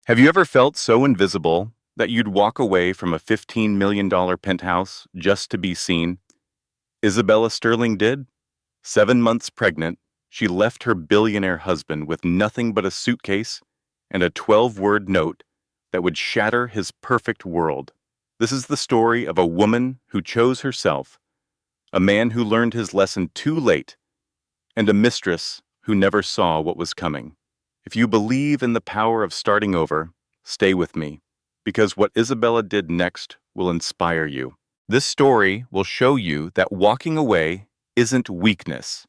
Have you ever felt so invisible that you'd walk away from a $15 million penthouse just to be seen? Isabella Sterling did. 7 months pregnant, she left her billionaire husband with nothing but a suitcase and a 12-word note that would shatter his perfect world. This is the story of a woman who chose herself, a man who learned his lesson too late, and a mistress who never saw what was coming. If you believe in the power of starting over, stay with me, because what Isabella did next will inspire you. This story will show you that walking away isn't weakness.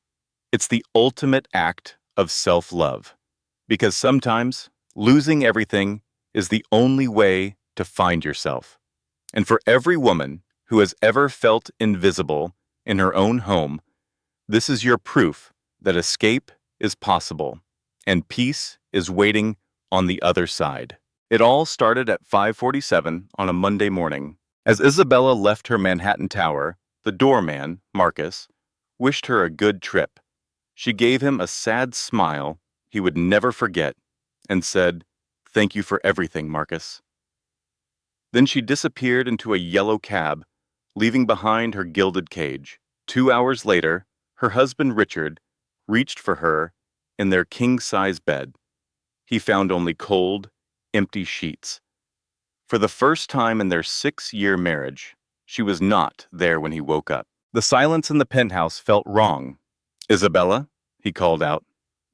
It's the ultimate act of self-love. Because sometimes losing everything is the only way to find yourself. And for every woman who has ever felt invisible in her own home, this is your proof that escape is possible and peace is waiting on the other side. It all started at 5:47 on a Monday morning. As Isabella left her Manhattan tower, the doorman, Marcus, wished her a good trip. She gave him a sad smile he would never forget and said, "Thank you for everything, Marcus." Then she disappeared into a yellow cab, leaving behind her gilded cage. 2 hours later, her husband Richard reached for her in their king-size bed. He found only cold, empty sheets. For the first time in their 6-year marriage, she was not there when he woke up. The silence in the penthouse felt wrong. "Isabella?" he called out,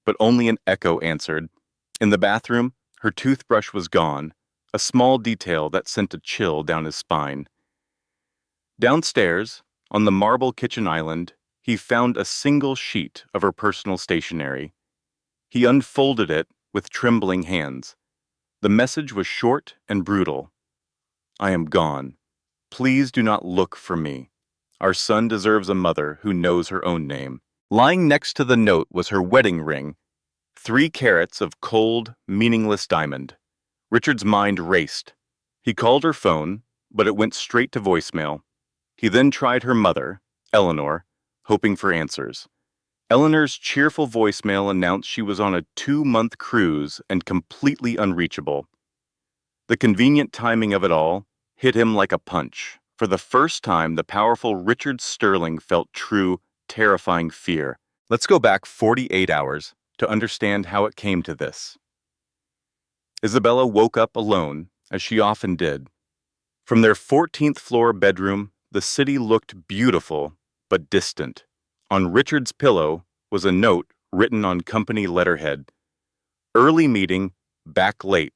but only an echo answered. In the bathroom, her toothbrush was gone, a small detail that sent a chill down his spine. Downstairs, on the marble kitchen island, he found a single sheet of her personal stationery. He unfolded it with trembling hands. The message was short and brutal. "I am gone. Please do not look for me. Our son deserves a mother who knows her own name." Lying next to the note was her wedding ring, 3 carats of cold, meaningless diamond. Richard's mind raced. He called her phone, but it went straight to voicemail. He then tried her mother, Eleanor, hoping for answers. Eleanor's cheerful voicemail announced she was on a 2-month cruise and completely unreachable. The convenient timing of it all hit him like a punch. For the first time, the powerful Richard Sterling felt true, terrifying fear. Let's go back 48 hours to understand how it came to this. Isabella woke up alone, as she often did. From their 14th floor bedroom, the city looked beautiful but distant. On Richard's pillow was a note written on company letterhead. "Early meeting, back late.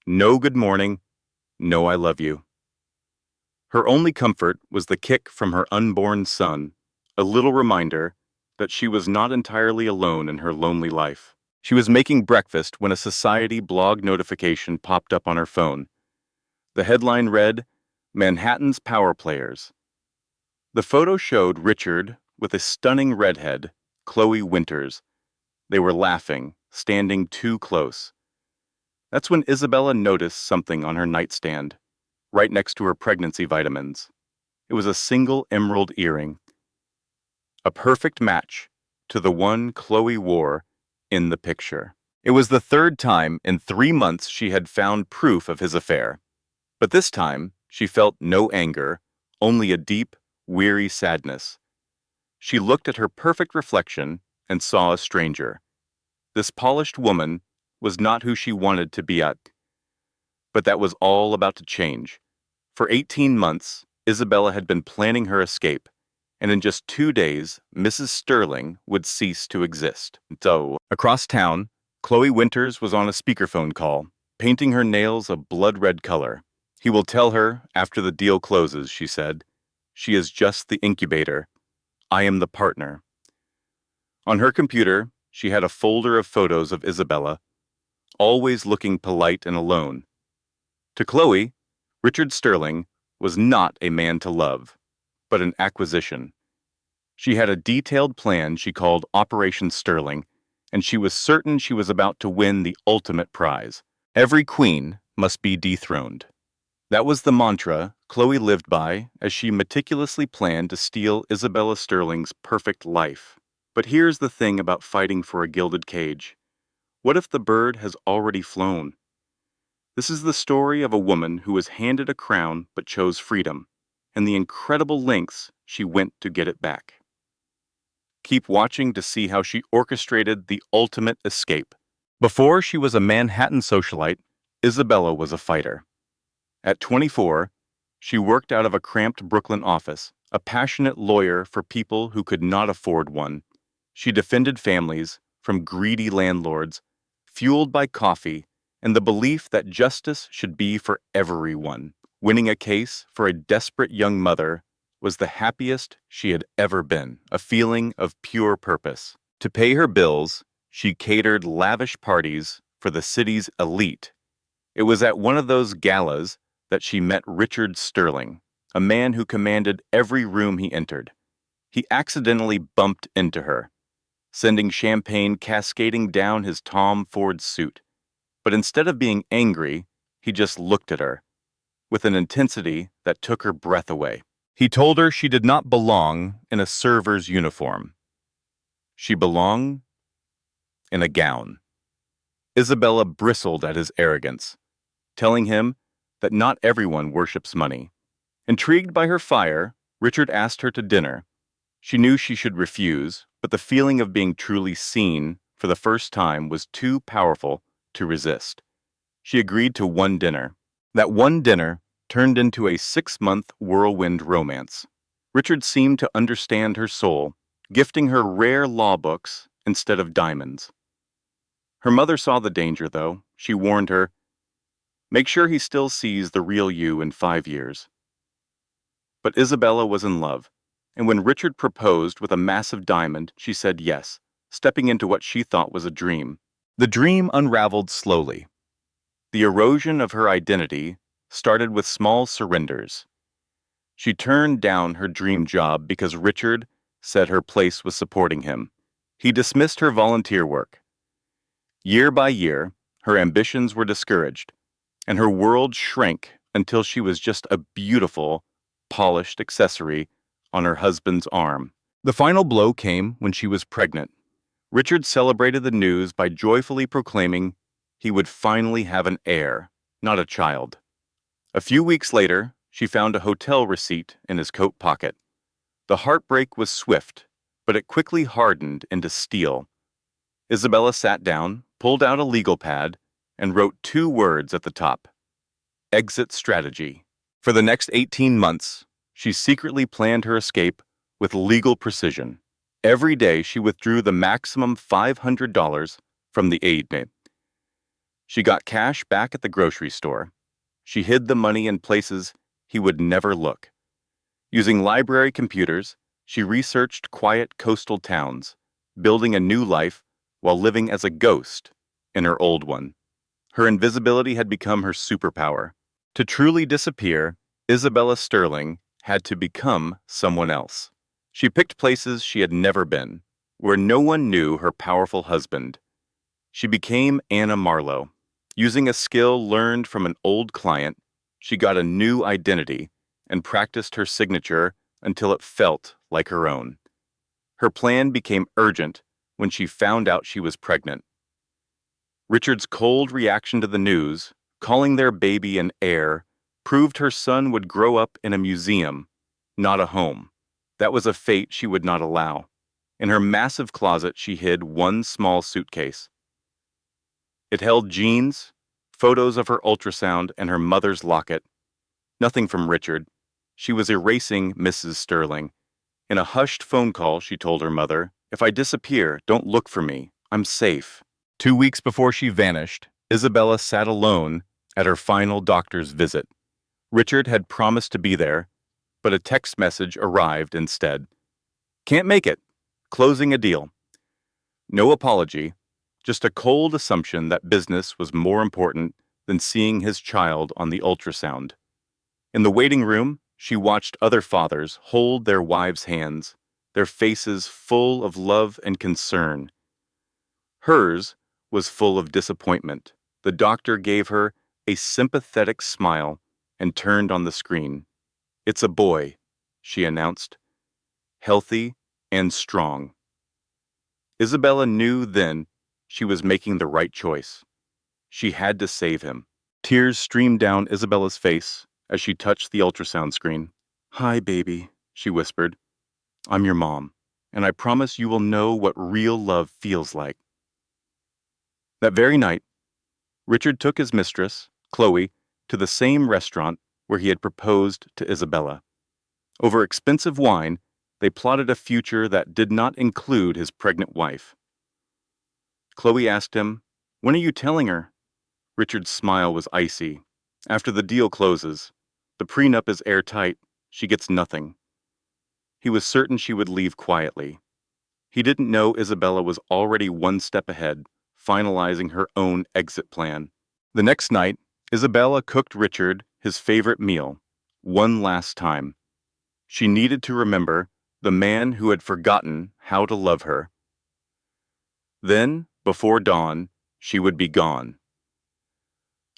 No good morning, no I love you." Her only comfort was the kick from her unborn son, a little reminder that she was not entirely alone in her lonely life. She was making breakfast when a society blog notification popped up on her phone. The headline read, "Manhattan's Power Players." The photo showed Richard with a stunning redhead, Chloe Winters. They were laughing, standing too close. That's when Isabella noticed something on her nightstand, right next to her pregnancy vitamins. It was a single emerald earring, a perfect match to the one Chloe wore in the picture. It was the third time in 3 months she had found proof of his affair. But this time, she felt no anger, only a deep, weary sadness. She looked at her perfect reflection and saw a stranger. This polished woman was not who she wanted to be at. But that was all about to change. For 18 months, Isabella had been planning her escape, and in just 2 days, Mrs. Sterling would cease to exist. So, across town, Chloe Winters was on a speakerphone call, painting her nails a blood-red color. "He will tell her after the deal closes," she said. "She is just the incubator. I am the partner." On her computer, she had a folder of photos of Isabella, always looking polite and alone. To Chloe, Richard Sterling was not a man to love, but an acquisition. She had a detailed plan she called Operation Sterling, and she was certain she was about to win the ultimate prize. Every queen must be dethroned. That was the mantra Chloe lived by as she meticulously planned to steal Isabella Sterling's perfect life. But here's the thing about fighting for a gilded cage. What if the bird has already flown? This is the story of a woman who was handed a crown but chose freedom, and the incredible lengths she went to get it back. Keep watching to see how she orchestrated the ultimate escape. Before she was a Manhattan socialite, Isabella was a fighter. At 24, she worked out of a cramped Brooklyn office, a passionate lawyer for people who could not afford one. She defended families from greedy landlords, fueled by coffee and the belief that justice should be for everyone. Winning a case for a desperate young mother was the happiest she had ever been, a feeling of pure purpose. To pay her bills, she catered lavish parties for the city's elite. It was at one of those galas that she met Richard Sterling, a man who commanded every room he entered. He accidentally bumped into her, sending champagne cascading down his Tom Ford suit. But instead of being angry, he just looked at her, with an intensity that took her breath away. He told her she did not belong in a server's uniform. She belonged in a gown. Isabella bristled at his arrogance, telling him that not everyone worships money. Intrigued by her fire, Richard asked her to dinner. She knew she should refuse, but the feeling of being truly seen for the first time was too powerful to resist. She agreed to one dinner. That one dinner turned into a 6-month whirlwind romance. Richard seemed to understand her soul, gifting her rare law books instead of diamonds. Her mother saw the danger, though. She warned her, "Make sure he still sees the real you in 5 years." But Isabella was in love, and when Richard proposed with a massive diamond, she said yes, stepping into what she thought was a dream. The dream unraveled slowly. The erosion of her identity started with small surrenders. She turned down her dream job because Richard said her place was supporting him. He dismissed her volunteer work. Year by year, her ambitions were discouraged, and her world shrank until she was just a beautiful, polished accessory on her husband's arm. The final blow came when she was pregnant. Richard celebrated the news by joyfully proclaiming he would finally have an heir, not a child. A few weeks later, she found a hotel receipt in his coat pocket. The heartbreak was swift, but it quickly hardened into steel. Isabella sat down, pulled out a legal pad, and wrote 2 words at the top: exit strategy. For the next 18 months, she secretly planned her escape with legal precision. Every day, she withdrew the maximum $500 from the aid name. She got cash back at the grocery store. She hid the money in places he would never look. Using library computers, she researched quiet coastal towns, building a new life while living as a ghost in her old one. Her invisibility had become her superpower. To truly disappear, Isabella Sterling had to become someone else. She picked places she had never been, where no one knew her powerful husband. She became Anna Marlowe. Using a skill learned from an old client, she got a new identity and practiced her signature until it felt like her own. Her plan became urgent when she found out she was pregnant. Richard's cold reaction to the news, calling their baby an heir, proved her son would grow up in a museum, not a home. That was a fate she would not allow. In her massive closet, she hid one small suitcase. It held jeans, photos of her ultrasound, and her mother's locket. Nothing from Richard. She was erasing Mrs. Sterling. In a hushed phone call, she told her mother, "If I disappear, don't look for me. I'm safe." 2 weeks before she vanished, Isabella sat alone at her final doctor's visit. Richard had promised to be there, but a text message arrived instead. "Can't make it. Closing a deal." No apology, just a cold assumption that business was more important than seeing his child on the ultrasound. In the waiting room, she watched other fathers hold their wives' hands, their faces full of love and concern. Hers was full of disappointment. The doctor gave her a sympathetic smile and turned on the screen. "It's a boy," she announced, "healthy and strong." Isabella knew then she was making the right choice. She had to save him. Tears streamed down Isabella's face as she touched the ultrasound screen. "Hi, baby," she whispered. "I'm your mom, and I promise you will know what real love feels like." That very night, Richard took his mistress, Chloe, to the same restaurant where he had proposed to Isabella. Over expensive wine, they plotted a future that did not include his pregnant wife. Chloe asked him, "When are you telling her?" Richard's smile was icy. "After the deal closes. The prenup is airtight. She gets nothing." He was certain she would leave quietly. He didn't know Isabella was already one step ahead, finalizing her own exit plan. The next night, Isabella cooked Richard his favorite meal, one last time. She needed to remember the man who had forgotten how to love her. Then, before dawn, she would be gone.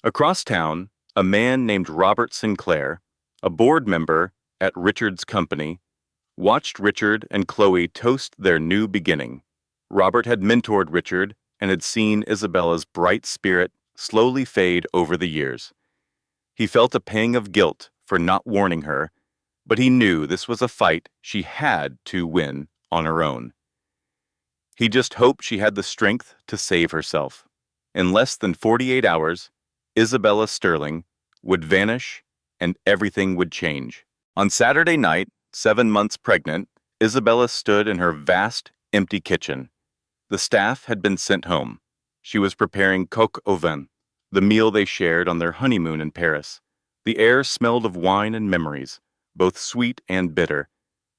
Across town, a man named Robert Sinclair, a board member at Richard's company, watched Richard and Chloe toast their new beginning. Robert had mentored Richard and had seen Isabella's bright spirit slowly fade over the years. He felt a pang of guilt for not warning her, but he knew this was a fight she had to win on her own. He just hoped she had the strength to save herself. In less than 48 hours, Isabella Sterling would vanish and everything would change. On Saturday night, 7 months pregnant, Isabella stood in her vast, empty kitchen. The staff had been sent home. She was preparing coq au vin, the meal they shared on their honeymoon in Paris. The air smelled of wine and memories, both sweet and bitter.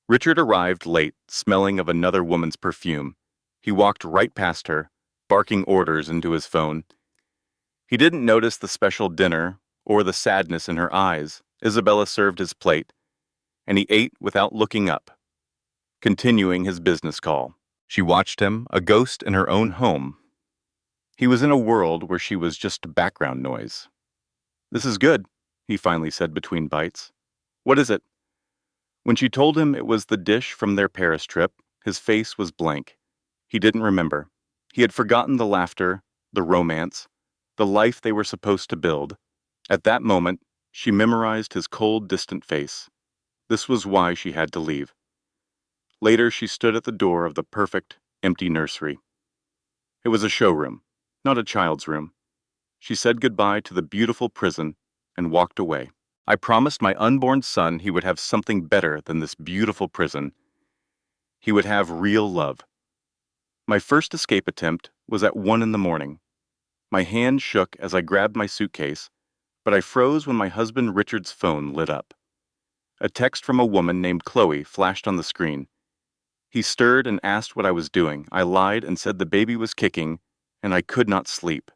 Richard arrived late, smelling of another woman's perfume. He walked right past her, barking orders into his phone. He didn't notice the special dinner or the sadness in her eyes. Isabella served his plate, and he ate without looking up, continuing his business call. She watched him, a ghost in her own home. He was in a world where she was just background noise. "This is good," he finally said between bites. "What is it?" When she told him it was the dish from their Paris trip, his face was blank. He didn't remember. He had forgotten the laughter, the romance, the life they were supposed to build. At that moment, she memorized his cold, distant face. This was why she had to leave. Later, she stood at the door of the perfect, empty nursery. It was a showroom, not a child's room. She said goodbye to the beautiful prison and walked away. I promised my unborn son he would have something better than this beautiful prison. He would have real love. My first escape attempt was at 1 in the morning. My hand shook as I grabbed my suitcase, but I froze when my husband Richard's phone lit up. A text from a woman named Chloe flashed on the screen. He stirred and asked what I was doing. I lied and said the baby was kicking, and I could not sleep.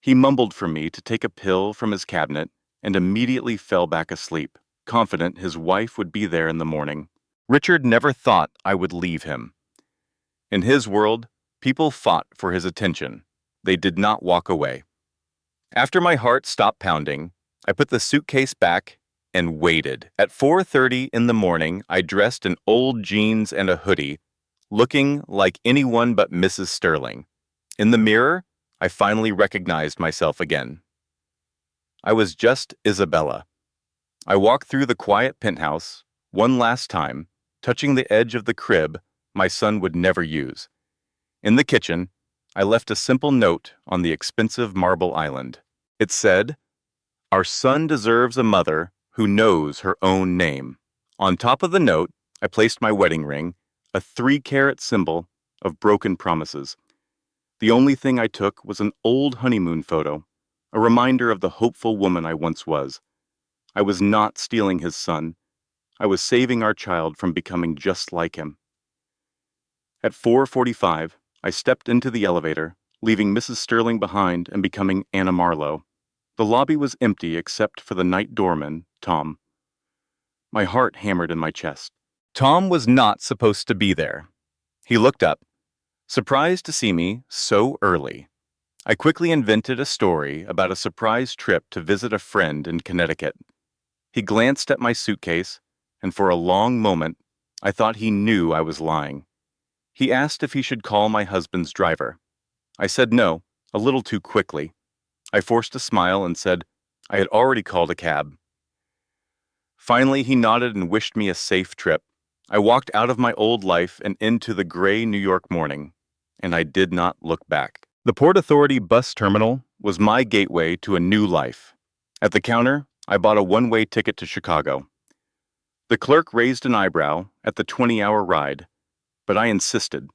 He mumbled for me to take a pill from his cabinet and immediately fell back asleep, confident his wife would be there in the morning. Richard never thought I would leave him. In his world, people fought for his attention. They did not walk away. After my heart stopped pounding, I put the suitcase back and waited. At 4:30 in the morning, I dressed in old jeans and a hoodie, looking like anyone but Mrs. Sterling. In the mirror, I finally recognized myself again. I was just Isabella. I walked through the quiet penthouse, one last time, touching the edge of the crib my son would never use. In the kitchen, I left a simple note on the expensive marble island. It said, "Our son deserves a mother who knows her own name." On top of the note, I placed my wedding ring, a 3-carat symbol of broken promises. The only thing I took was an old honeymoon photo, a reminder of the hopeful woman I once was. I was not stealing his son. I was saving our child from becoming just like him. At 4:45, I stepped into the elevator, leaving Mrs. Sterling behind and becoming Anna Marlowe. The lobby was empty except for the night doorman, Tom. My heart hammered in my chest. Tom was not supposed to be there. He looked up, surprised to see me so early. I quickly invented a story about a surprise trip to visit a friend in Connecticut. He glanced at my suitcase, and for a long moment, I thought he knew I was lying. He asked if he should call my husband's driver. I said no, a little too quickly. I forced a smile and said, I had already called a cab. Finally, he nodded and wished me a safe trip. I walked out of my old life and into the gray New York morning, and I did not look back. The Port Authority bus terminal was my gateway to a new life. At the counter, I bought a one-way ticket to Chicago. The clerk raised an eyebrow at the 20-hour ride, but I insisted.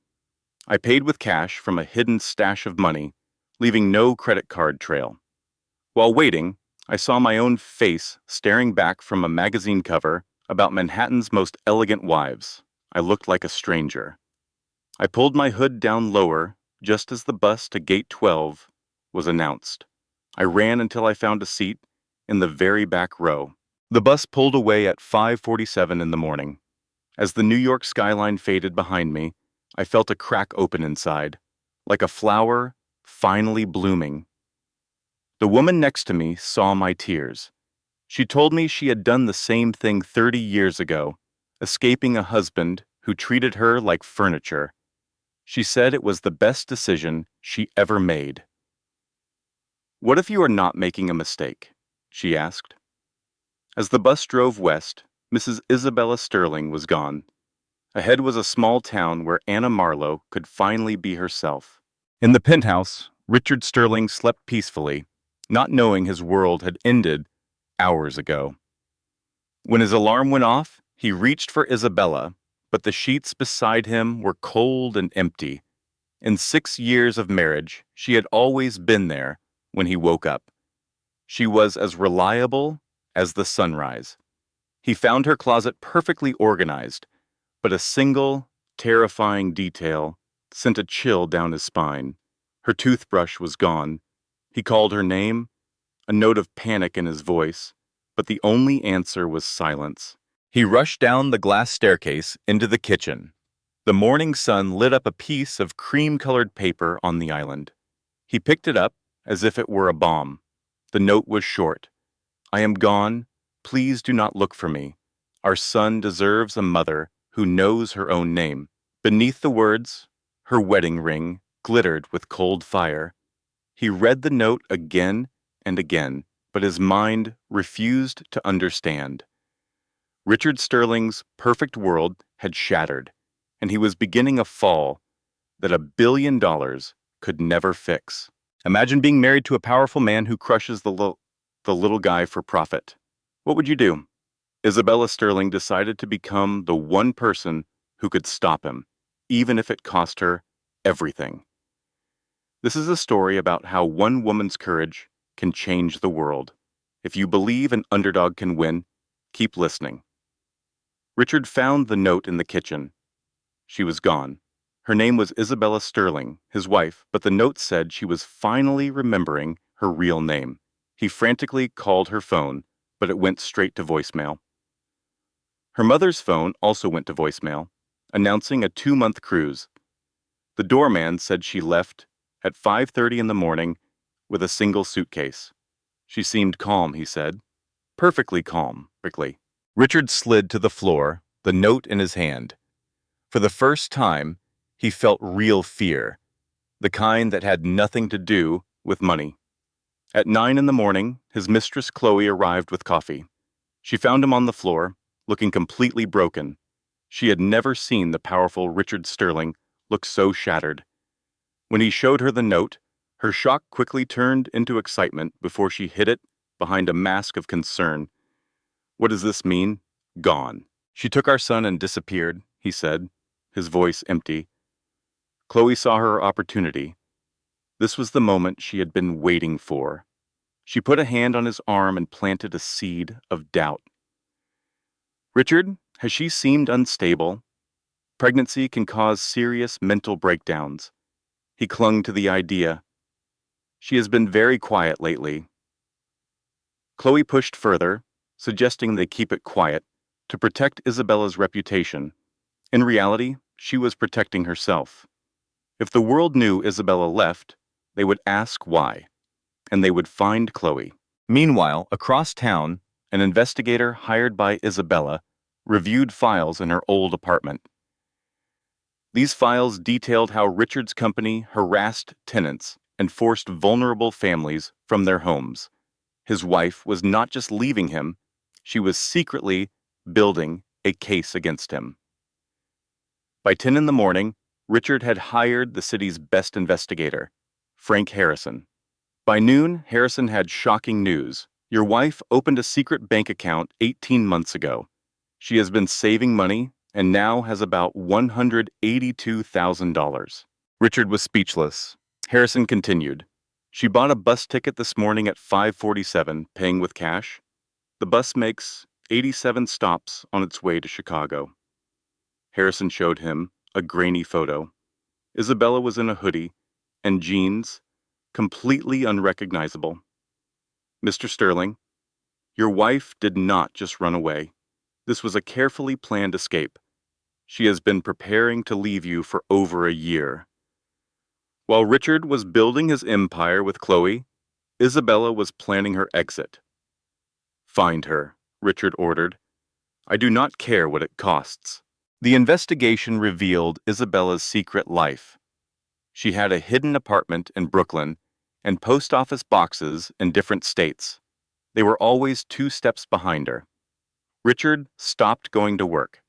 I paid with cash from a hidden stash of money, leaving no credit card trail. While waiting, I saw my own face staring back from a magazine cover about Manhattan's most elegant wives. I looked like a stranger. I pulled my hood down lower just as the bus to Gate 12 was announced. I ran until I found a seat in the very back row. The bus pulled away at 5:47 in the morning. As the New York skyline faded behind me, I felt a crack open inside, like a flower finally blooming. The woman next to me saw my tears. She told me she had done the same thing 30 years ago, escaping a husband who treated her like furniture. She said it was the best decision she ever made. "What if you are not making a mistake?" she asked. As the bus drove west, Mrs. Isabella Sterling was gone. Ahead was a small town where Anna Marlowe could finally be herself. In the penthouse, Richard Sterling slept peacefully, not knowing his world had ended hours ago. When his alarm went off, he reached for Isabella, but the sheets beside him were cold and empty. In 6 years of marriage, she had always been there when he woke up. She was as reliable as the sunrise. He found her closet perfectly organized, but a single, terrifying detail sent a chill down his spine. Her toothbrush was gone. He called her name, a note of panic in his voice, but the only answer was silence. He rushed down the glass staircase into the kitchen. The morning sun lit up a piece of cream-colored paper on the island. He picked it up as if it were a bomb. The note was short. "I am gone. Please do not look for me. Our son deserves a mother who knows her own name." Beneath the words, her wedding ring glittered with cold fire. He read the note again and again, but his mind refused to understand. Richard Sterling's perfect world had shattered, and he was beginning a fall that $1 billion could never fix. Imagine being married to a powerful man who crushes the little guy for profit. What would you do? Isabella Sterling decided to become the one person who could stop him, even if it cost her everything. This is a story about how one woman's courage can change the world. If you believe an underdog can win, keep listening. Richard found the note in the kitchen. She was gone. Her name was Isabella Sterling, his wife, but the note said she was finally remembering her real name. He frantically called her phone, but it went straight to voicemail. Her mother's phone also went to voicemail, announcing a 2-month cruise. The doorman said she left at 5:30 in the morning with a single suitcase. She seemed calm, he said. Perfectly calm, quickly. Richard slid to the floor, the note in his hand. For the first time, he felt real fear, the kind that had nothing to do with money. At 9 in the morning, his mistress Chloe arrived with coffee. She found him on the floor, looking completely broken. She had never seen the powerful Richard Sterling look so shattered. When he showed her the note, her shock quickly turned into excitement before she hid it behind a mask of concern. "What does this mean?" "Gone. She took our son and disappeared," he said, his voice empty. Chloe saw her opportunity. This was the moment she had been waiting for. She put a hand on his arm and planted a seed of doubt. "Richard, has she seemed unstable? Pregnancy can cause serious mental breakdowns." He clung to the idea. "She has been very quiet lately." Chloe pushed further, suggesting they keep it quiet to protect Isabella's reputation. In reality, she was protecting herself. If the world knew Isabella left, they would ask why, and they would find Chloe. Meanwhile, across town, an investigator hired by Isabella reviewed files in her old apartment. These files detailed how Richard's company harassed tenants and forced vulnerable families from their homes. His wife was not just leaving him, she was secretly building a case against him. By 10 in the morning, Richard had hired the city's best investigator, Frank Harrison. By noon, Harrison had shocking news. Your wife opened a secret bank account 18 months ago. She has been saving money and now has about $182,000. Richard was speechless. Harrison continued. She bought a bus ticket this morning at 5:47, paying with cash. The bus makes 87 stops on its way to Chicago. Harrison showed him a grainy photo. Isabella was in a hoodie and jeans, completely unrecognizable. Mr. Sterling, your wife did not just run away. This was a carefully planned escape. She has been preparing to leave you for over a year. While Richard was building his empire with Chloe, Isabella was planning her exit. Find her, Richard ordered. I do not care what it costs. The investigation revealed Isabella's secret life. She had a hidden apartment in Brooklyn and post office boxes in different states. They were always 2 steps behind her. Richard stopped going to work.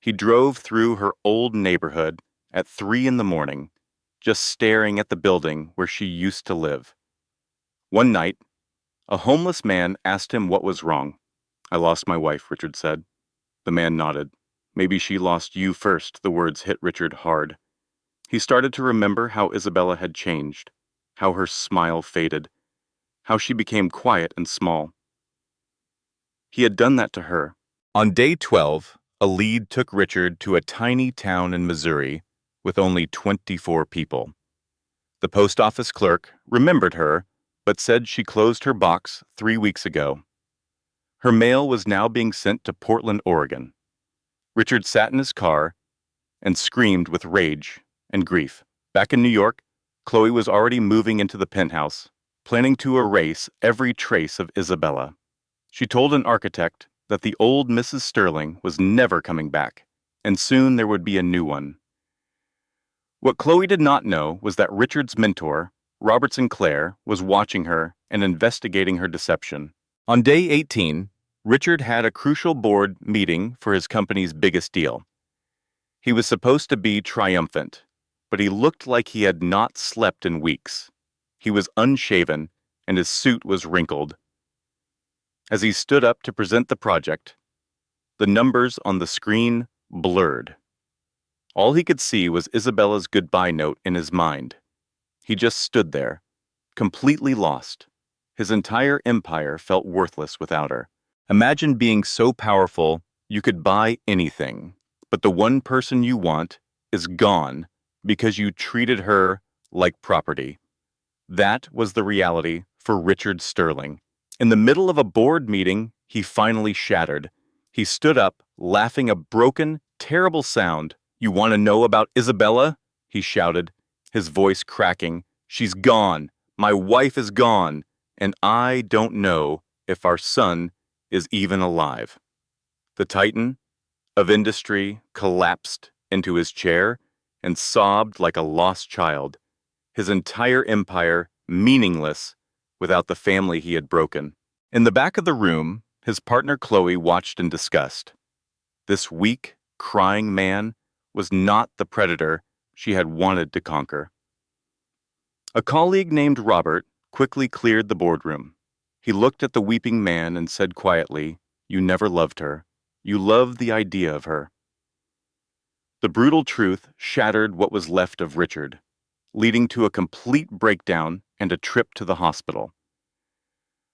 He drove through her old neighborhood at 3 in the morning, just staring at the building where she used to live. One night, a homeless man asked him what was wrong. I lost my wife, Richard said. The man nodded. Maybe she lost you first, the words hit Richard hard. He started to remember how Isabella had changed, how her smile faded, how she became quiet and small. He had done that to her. On day 12, a lead took Richard to a tiny town in Missouri with only 24 people. The post office clerk remembered her, but said she closed her box 3 weeks ago. Her mail was now being sent to Portland, Oregon. Richard sat in his car and screamed with rage and grief. Back in New York, Chloe was already moving into the penthouse, planning to erase every trace of Isabella. She told an architect that the old Mrs. Sterling was never coming back, and soon there would be a new one. What Chloe did not know was that Richard's mentor, Robert Sinclair, was watching her and investigating her deception. On day 18, Richard had a crucial board meeting for his company's biggest deal. He was supposed to be triumphant, but he looked like he had not slept in weeks. He was unshaven, and his suit was wrinkled. As he stood up to present the project, the numbers on the screen blurred. All he could see was Isabella's goodbye note in his mind. He just stood there, completely lost. His entire empire felt worthless without her. Imagine being so powerful you could buy anything, but the one person you want is gone because you treated her like property. That was the reality for Richard Sterling. In the middle of a board meeting, he finally shattered. He stood up, laughing a broken, terrible sound. You want to know about Isabella? He shouted, his voice cracking. She's gone. My wife is gone. And I don't know if our son is even alive. The titan of industry collapsed into his chair and sobbed like a lost child, his entire empire meaningless without the family he had broken. In the back of the room, his partner Chloe watched in disgust. This weak, crying man was not the predator she had wanted to conquer. A colleague named Robert quickly cleared the boardroom. He looked at the weeping man and said quietly, "You never loved her. You loved the idea of her." The brutal truth shattered what was left of Richard, leading to a complete breakdown and a trip to the hospital.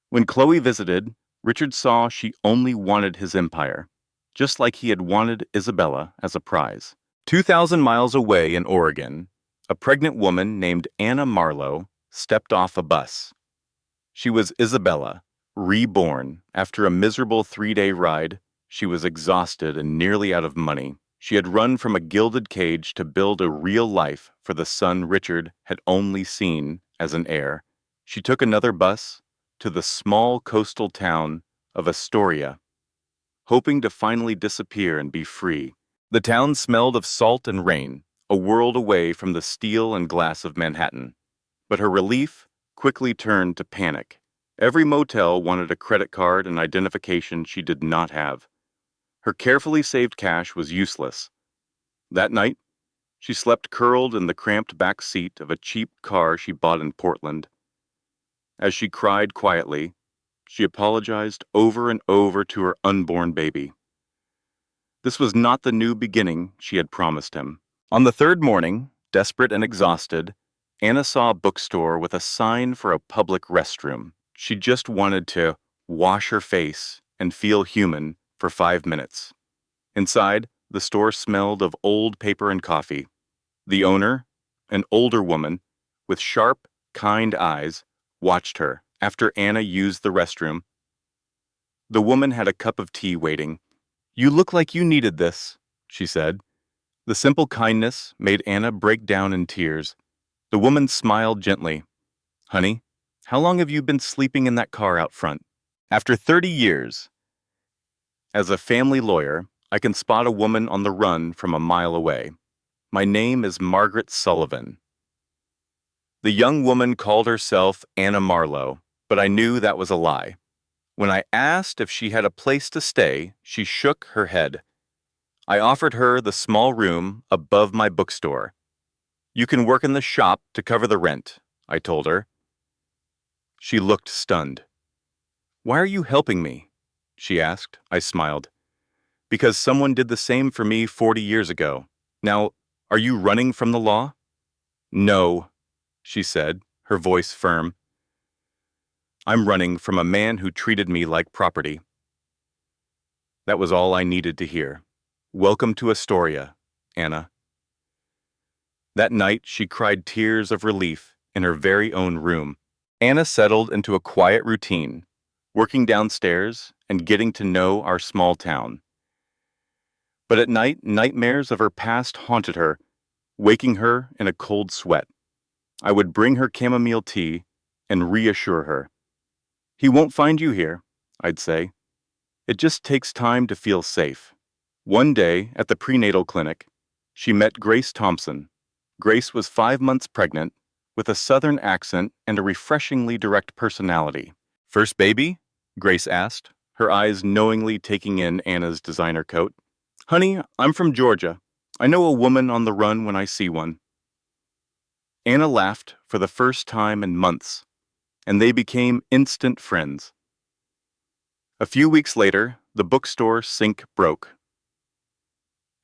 When Chloe visited, Richard saw she only wanted his empire, just like he had wanted Isabella as a prize. 2,000 miles away in Oregon, a pregnant woman named Anna Marlowe stepped off a bus. She was Isabella, reborn. After a miserable 3-day ride, she was exhausted and nearly out of money. She had run from a gilded cage to build a real life for the son Richard had only seen as an heir. She took another bus to the small coastal town of Astoria, hoping to finally disappear and be free. The town smelled of salt and rain, a world away from the steel and glass of Manhattan. But her relief quickly turned to panic Every motel wanted a credit card and identification she did not have. Her carefully saved cash was useless. That night, she slept curled in the cramped back seat of a cheap car she bought in Portland. As she cried quietly, she apologized over and over to her unborn baby. This was not the new beginning she had promised him. On the third morning, desperate and exhausted, Anna saw a bookstore with a sign for a public restroom. She just wanted to wash her face and feel human for 5 minutes. Inside, the store smelled of old paper and coffee. The owner, an older woman with sharp, kind eyes, watched her after Anna used the restroom. The woman had a cup of tea waiting. "You look like you needed this," she said. The simple kindness made Anna break down in tears. The woman smiled gently. "Honey, how long have you been sleeping in that car out front?" After 30 years, as a family lawyer, I can spot a woman on the run from a mile away. My name is Margaret Sullivan. The young woman called herself Anna Marlowe, but I knew that was a lie. When I asked if she had a place to stay, she shook her head. I offered her the small room above my bookstore. "You can work in the shop to cover the rent," I told her. She looked stunned. "Why are you helping me?" she asked. I smiled. "Because someone did the same for me 40 years ago. Now, are you running from the law?" "No," she said, her voice firm. "I'm running from a man who treated me like property." That was all I needed to hear. Welcome to Astoria, Anna. That night, she cried tears of relief in her very own room. Anna settled into a quiet routine, working downstairs and getting to know our small town. But at night, nightmares of her past haunted her, waking her in a cold sweat. I would bring her chamomile tea and reassure her. "He won't find you here," I'd say. "It just takes time to feel safe." One day, at the prenatal clinic, she met Grace Thompson. Grace was 5 months pregnant, with a Southern accent and a refreshingly direct personality. "First baby?" Grace asked, her eyes knowingly taking in Anna's designer coat. "Honey, I'm from Georgia. I know a woman on the run when I see one." Anna laughed for the first time in months, and they became instant friends. A few weeks later, the bookstore sink broke,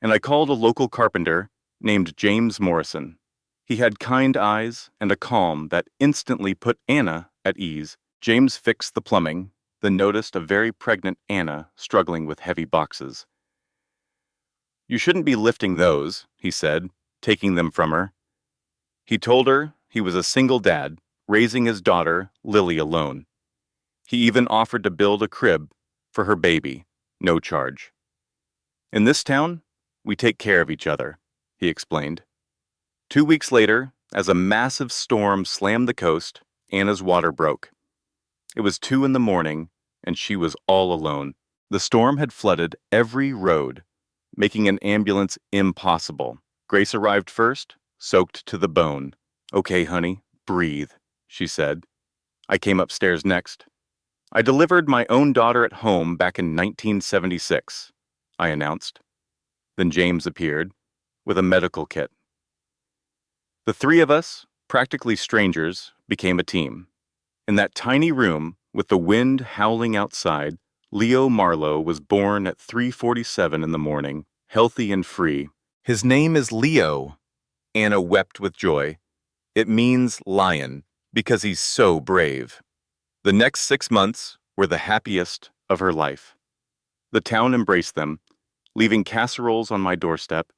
and I called a local carpenter named James Morrison. He had kind eyes and a calm that instantly put Anna at ease. James fixed the plumbing, then noticed a very pregnant Anna struggling with heavy boxes. "You shouldn't be lifting those," he said, taking them from her. He told her he was a single dad, raising his daughter, Lily, alone. He even offered to build a crib for her baby, no charge. "In this town, we take care of each other," he explained. 2 weeks later, as a massive storm slammed the coast, Anna's water broke. It was 2 in the morning, and she was all alone. The storm had flooded every road, making an ambulance impossible. Grace arrived first, soaked to the bone. "Okay, honey, breathe," she said. I came upstairs next. "I delivered my own daughter at home back in 1976, I announced. Then James appeared, with a medical kit. The three of us, practically strangers, became a team. In that tiny room, with the wind howling outside, Leo Marlowe was born at 3:47 in the morning, healthy and free. "His name is Leo," Anna wept with joy. "It means lion, because he's so brave." The next 6 months were the happiest of her life. The town embraced them, leaving casseroles on my doorstep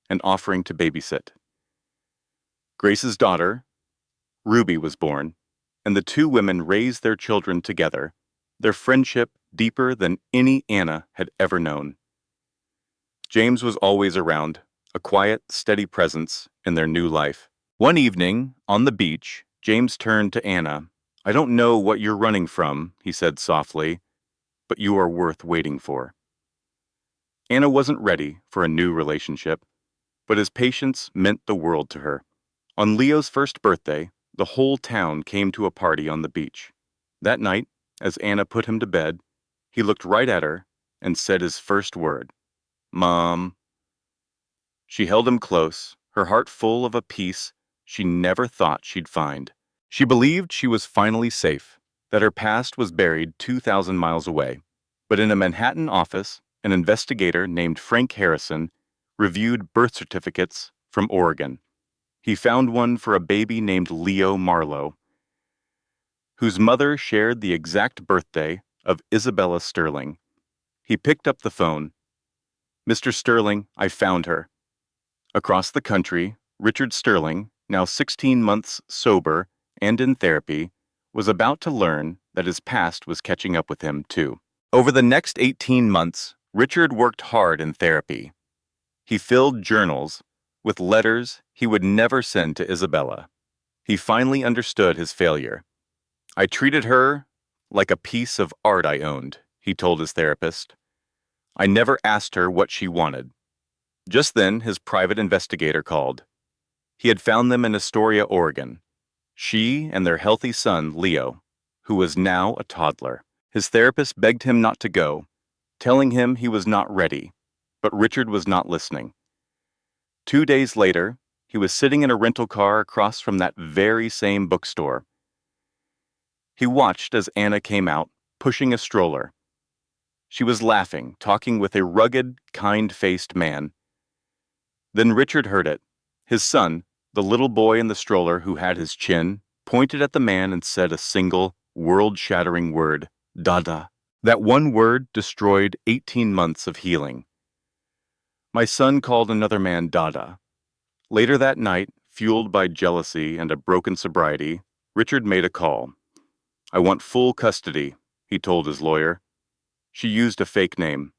and offering to babysit. Grace's daughter, Ruby, was born, and the two women raised their children together, their friendship deeper than any Anna had ever known. James was always around, a quiet, steady presence in their new life. One evening, on the beach, James turned to Anna. "I don't know what you're running from," he said softly, "but you are worth waiting for." Anna wasn't ready for a new relationship, but his patience meant the world to her. On Leo's first birthday, the whole town came to a party on the beach. That night, as Anna put him to bed, he looked right at her and said his first word, "Mom." She held him close, her heart full of a peace she never thought she'd find. She believed she was finally safe, that her past was buried 2,000 miles away. But in a Manhattan office, an investigator named Frank Harrison reviewed birth certificates from Oregon. He found one for a baby named Leo Marlowe, whose mother shared the exact birthday of Isabella Sterling. He picked up the phone. "Mr. Sterling, I found her." Across the country, Richard Sterling, now 16 months sober and in therapy, was about to learn that his past was catching up with him, too. Over the next 18 months, Richard worked hard in therapy. He filled journals with letters he would never send to Isabella. He finally understood his failure. "I treated her like a piece of art I owned," he told his therapist. "I never asked her what she wanted." Just then, his private investigator called. He had found them in Astoria, Oregon. She and their healthy son, Leo, who was now a toddler. His therapist begged him not to go, telling him he was not ready, but Richard was not listening. 2 days later, he was sitting in a rental car across from that very same bookstore. He watched as Anna came out, pushing a stroller. She was laughing, talking with a rugged, kind-faced man. Then Richard heard it. His son, the little boy in the stroller who had his chin, pointed at the man and said a single, world-shattering word, "Dada." That one word destroyed 18 months of healing. My son called another man Dada. Later that night, fueled by jealousy and a broken sobriety, Richard made a call. "I want full custody," he told his lawyer. "She used a fake name.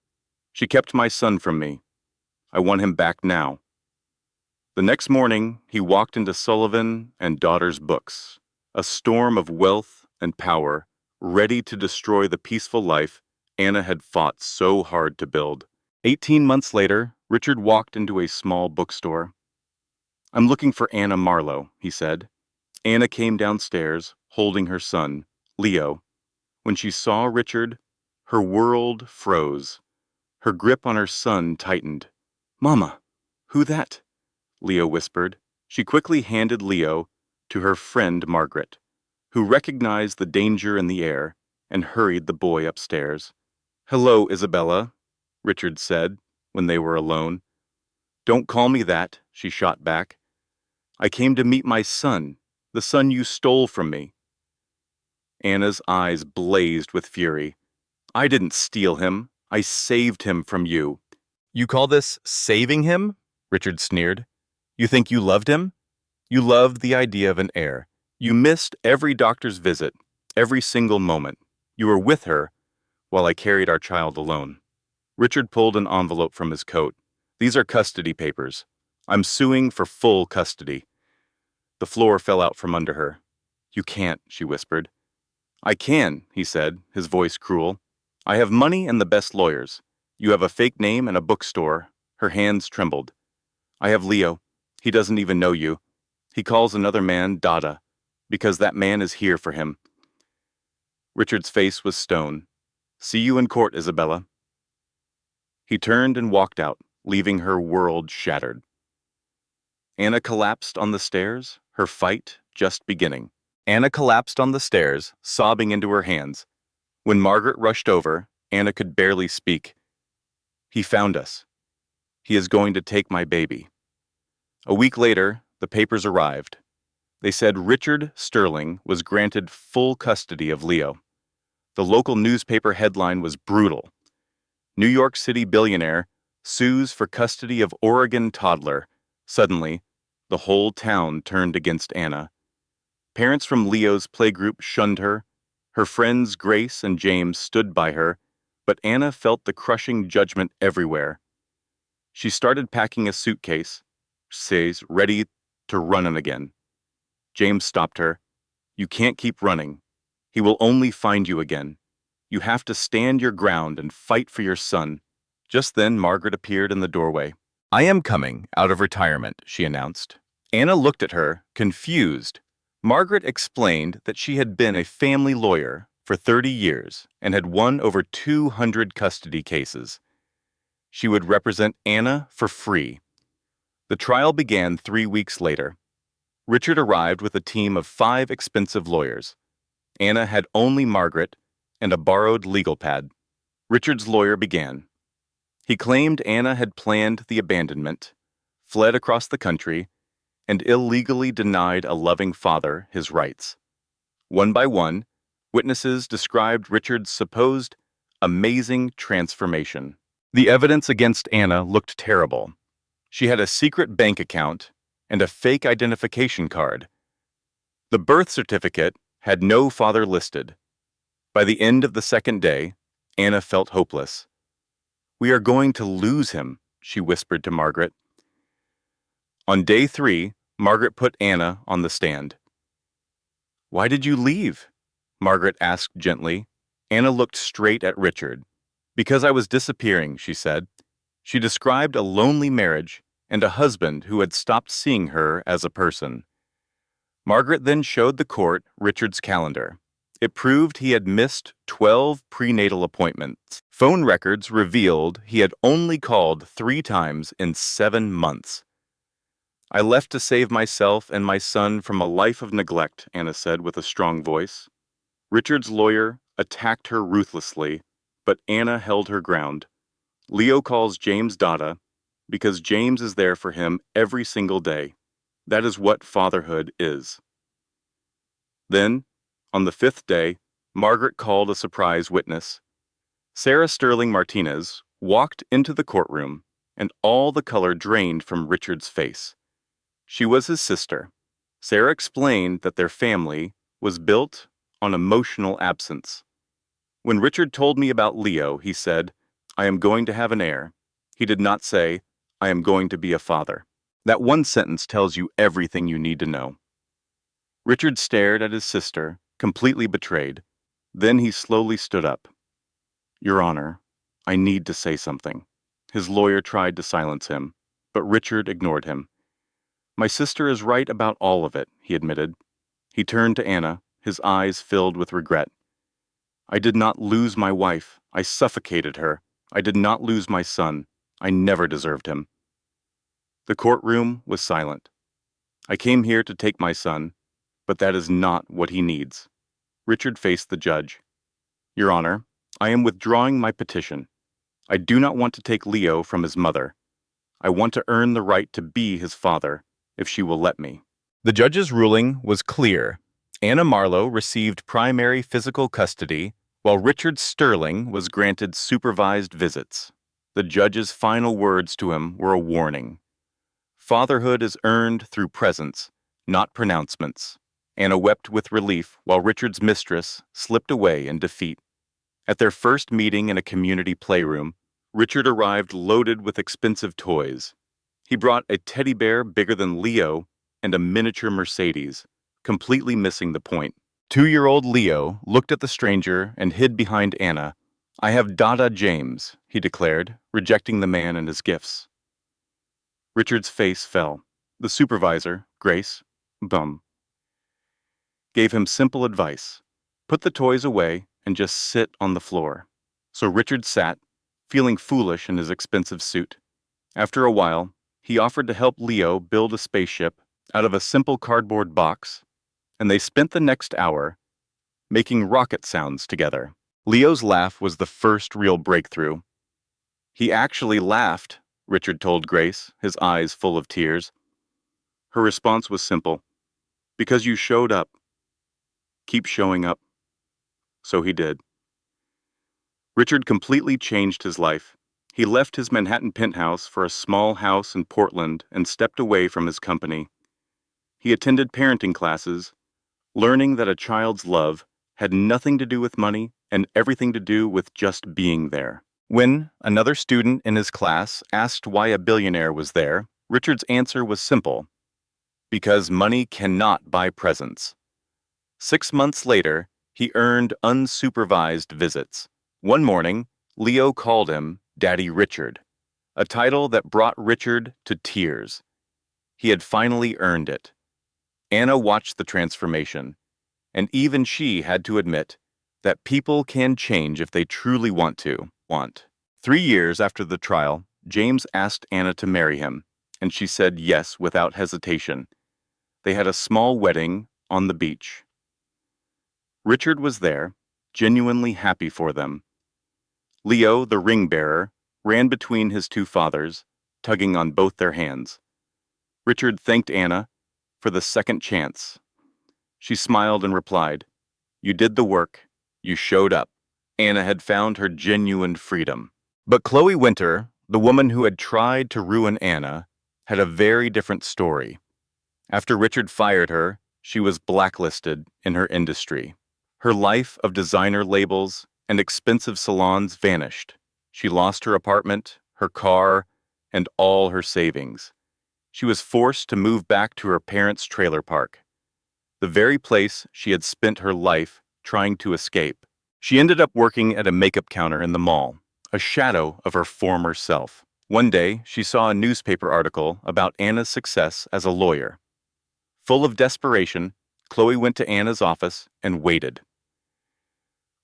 She kept my son from me. I want him back now." The next morning, he walked into Sullivan and Daughter's books, a storm of wealth and power, ready to destroy the peaceful life Anna had fought so hard to build. 18 months later, Richard walked into a small bookstore. "I'm looking for Anna Marlowe," he said. Anna came downstairs, holding her son, Leo. When she saw Richard, her world froze. Her grip on her son tightened. "Mama, who that?" Leo whispered. She quickly handed Leo to her friend Margaret, who recognized the danger in the air and hurried the boy upstairs. "Hello, Isabella," Richard said when they were alone. "Don't call me that," she shot back. "I came to meet my son, the son you stole from me." Anna's eyes blazed with fury. "I didn't steal him. I saved him from you." "You call this saving him?" Richard sneered. "You think you loved him? You loved the idea of an heir. You missed every doctor's visit, every single moment. You were with her while I carried our child alone." Richard pulled an envelope from his coat. "These are custody papers. I'm suing for full custody." The floor fell out from under her. "You can't," she whispered. "I can," he said, his voice cruel. "I have money and the best lawyers. You have a fake name and a bookstore." Her hands trembled. "I have Leo. He doesn't even know you. He calls another man Dada, because that man is here for him." Richard's face was stone. "See you in court, Isabella." He turned and walked out, leaving her world shattered. Anna collapsed on the stairs, her fight just beginning. Anna collapsed on the stairs, sobbing into her hands. When Margaret rushed over, Anna could barely speak. "He found us. He is going to take my baby." A week later, the papers arrived. They said Richard Sterling was granted full custody of Leo. The local newspaper headline was brutal. "New York City billionaire sues for custody of Oregon toddler." Suddenly, the whole town turned against Anna. Parents from Leo's playgroup shunned her. Her friends Grace and James stood by her, but Anna felt the crushing judgment everywhere. She started packing a suitcase, says, ready to run on again. James stopped her. "You can't keep running. He will only find you again. You have to stand your ground and fight for your son." Just then, Margaret appeared in the doorway. "I am coming out of retirement," she announced. Anna looked at her, confused. Margaret explained that she had been a family lawyer for 30 years and had won over 200 custody cases. She would represent Anna for free. The trial began 3 weeks later. Richard arrived with a team of 5 expensive lawyers. Anna had only Margaret and a borrowed legal pad. Richard's lawyer began. He claimed Anna had planned the abandonment, fled across the country, and illegally denied a loving father his rights. One by one, witnesses described Richard's supposed amazing transformation. The evidence against Anna looked terrible. She had a secret bank account and a fake identification card. The birth certificate had no father listed. By the end of the second day, Anna felt hopeless. "We are going to lose him," she whispered to Margaret. On day 3, Margaret put Anna on the stand. "Why did you leave?" Margaret asked gently. Anna looked straight at Richard. "Because I was disappearing," she said. She described a lonely marriage and a husband who had stopped seeing her as a person. Margaret then showed the court Richard's calendar. It proved he had missed 12 prenatal appointments. Phone records revealed he had only called 3 times in 7 months. "I left to save myself and my son from a life of neglect," Anna said with a strong voice. Richard's lawyer attacked her ruthlessly, but Anna held her ground. "Leo calls James Dada because James is there for him every single day. That is what fatherhood is." Then, on the 5th day, Margaret called a surprise witness. Sarah Sterling Martinez walked into the courtroom, and all the color drained from Richard's face. She was his sister. Sarah explained that their family was built on emotional absence. "When Richard told me about Leo, he said, 'I am going to have an heir.' He did not say, 'I am going to be a father.'" That one sentence tells you everything you need to know. Richard stared at his sister, completely betrayed. Then he slowly stood up. "Your Honor, I need to say something." His lawyer tried to silence him, but Richard ignored him. "My sister is right about all of it," he admitted. He turned to Anna, his eyes filled with regret. "I did not lose my wife. I suffocated her. I did not lose my son. I never deserved him." The courtroom was silent. "I came here to take my son, but that is not what he needs." Richard faced the judge. "Your Honor, I am withdrawing my petition. I do not want to take Leo from his mother. I want to earn the right to be his father, if she will let me." The judge's ruling was clear. Anna Marlowe received primary physical custody, while Richard Sterling was granted supervised visits. The judge's final words to him were a warning. Fatherhood is earned through presence, not pronouncements. Anna wept with relief while Richard's mistress slipped away in defeat. At their first meeting in a community playroom, Richard arrived loaded with expensive toys. He brought a teddy bear bigger than Leo and a miniature Mercedes, completely missing the point. 2-year-old Leo looked at the stranger and hid behind Anna. "I have Dada James," he declared, rejecting the man and his gifts. Richard's face fell. The supervisor, Grace, gave him simple advice. Put the toys away and just sit on the floor. So Richard sat, feeling foolish in his expensive suit. After a while, he offered to help Leo build a spaceship out of a simple cardboard box, and they spent the next hour making rocket sounds together. Leo's laugh was the first real breakthrough. "He actually laughed," Richard told Grace, his eyes full of tears. Her response was simple. "Because you showed up. Keep showing up." So he did. Richard completely changed his life. He left his Manhattan penthouse for a small house in Portland and stepped away from his company. He attended parenting classes, learning that a child's love had nothing to do with money and everything to do with just being there. When another student in his class asked why a billionaire was there, Richard's answer was simple: because money cannot buy presents. 6 months later, he earned unsupervised visits. One morning, Leo called him Daddy Richard, a title that brought Richard to tears. He had finally earned it. Anna watched the transformation, and even she had to admit that people can change if they truly want to. 3 years after the trial, James asked Anna to marry him, and she said yes without hesitation. They had a small wedding on the beach. Richard was there, genuinely happy for them. Leo, the ring bearer, ran between his two fathers, tugging on both their hands. Richard thanked Anna for the second chance. She smiled and replied, "You did the work. You showed up." Anna had found her genuine freedom. But Chloe Winter, the woman who had tried to ruin Anna, had a very different story. After Richard fired her, she was blacklisted in her industry. Her life of designer labels and expensive salons vanished. She lost her apartment, her car, and all her savings. She was forced to move back to her parents' trailer park, the very place she had spent her life trying to escape. She ended up working at a makeup counter in the mall, a shadow of her former self. One day, she saw a newspaper article about Anna's success as a lawyer. Full of desperation, Chloe went to Anna's office and waited.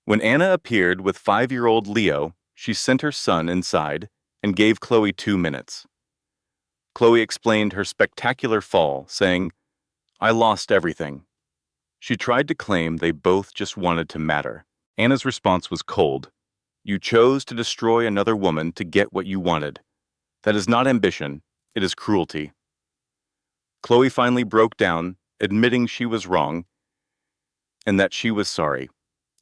When Anna appeared with 5-year-old Leo, she sent her son inside and gave Chloe 2 minutes. Chloe explained her spectacular fall, saying, "I lost everything." She tried to claim they both just wanted to matter. Anna's response was cold. "You chose to destroy another woman to get what you wanted. That is not ambition, it is cruelty." Chloe finally broke down, admitting she was wrong and that she was sorry.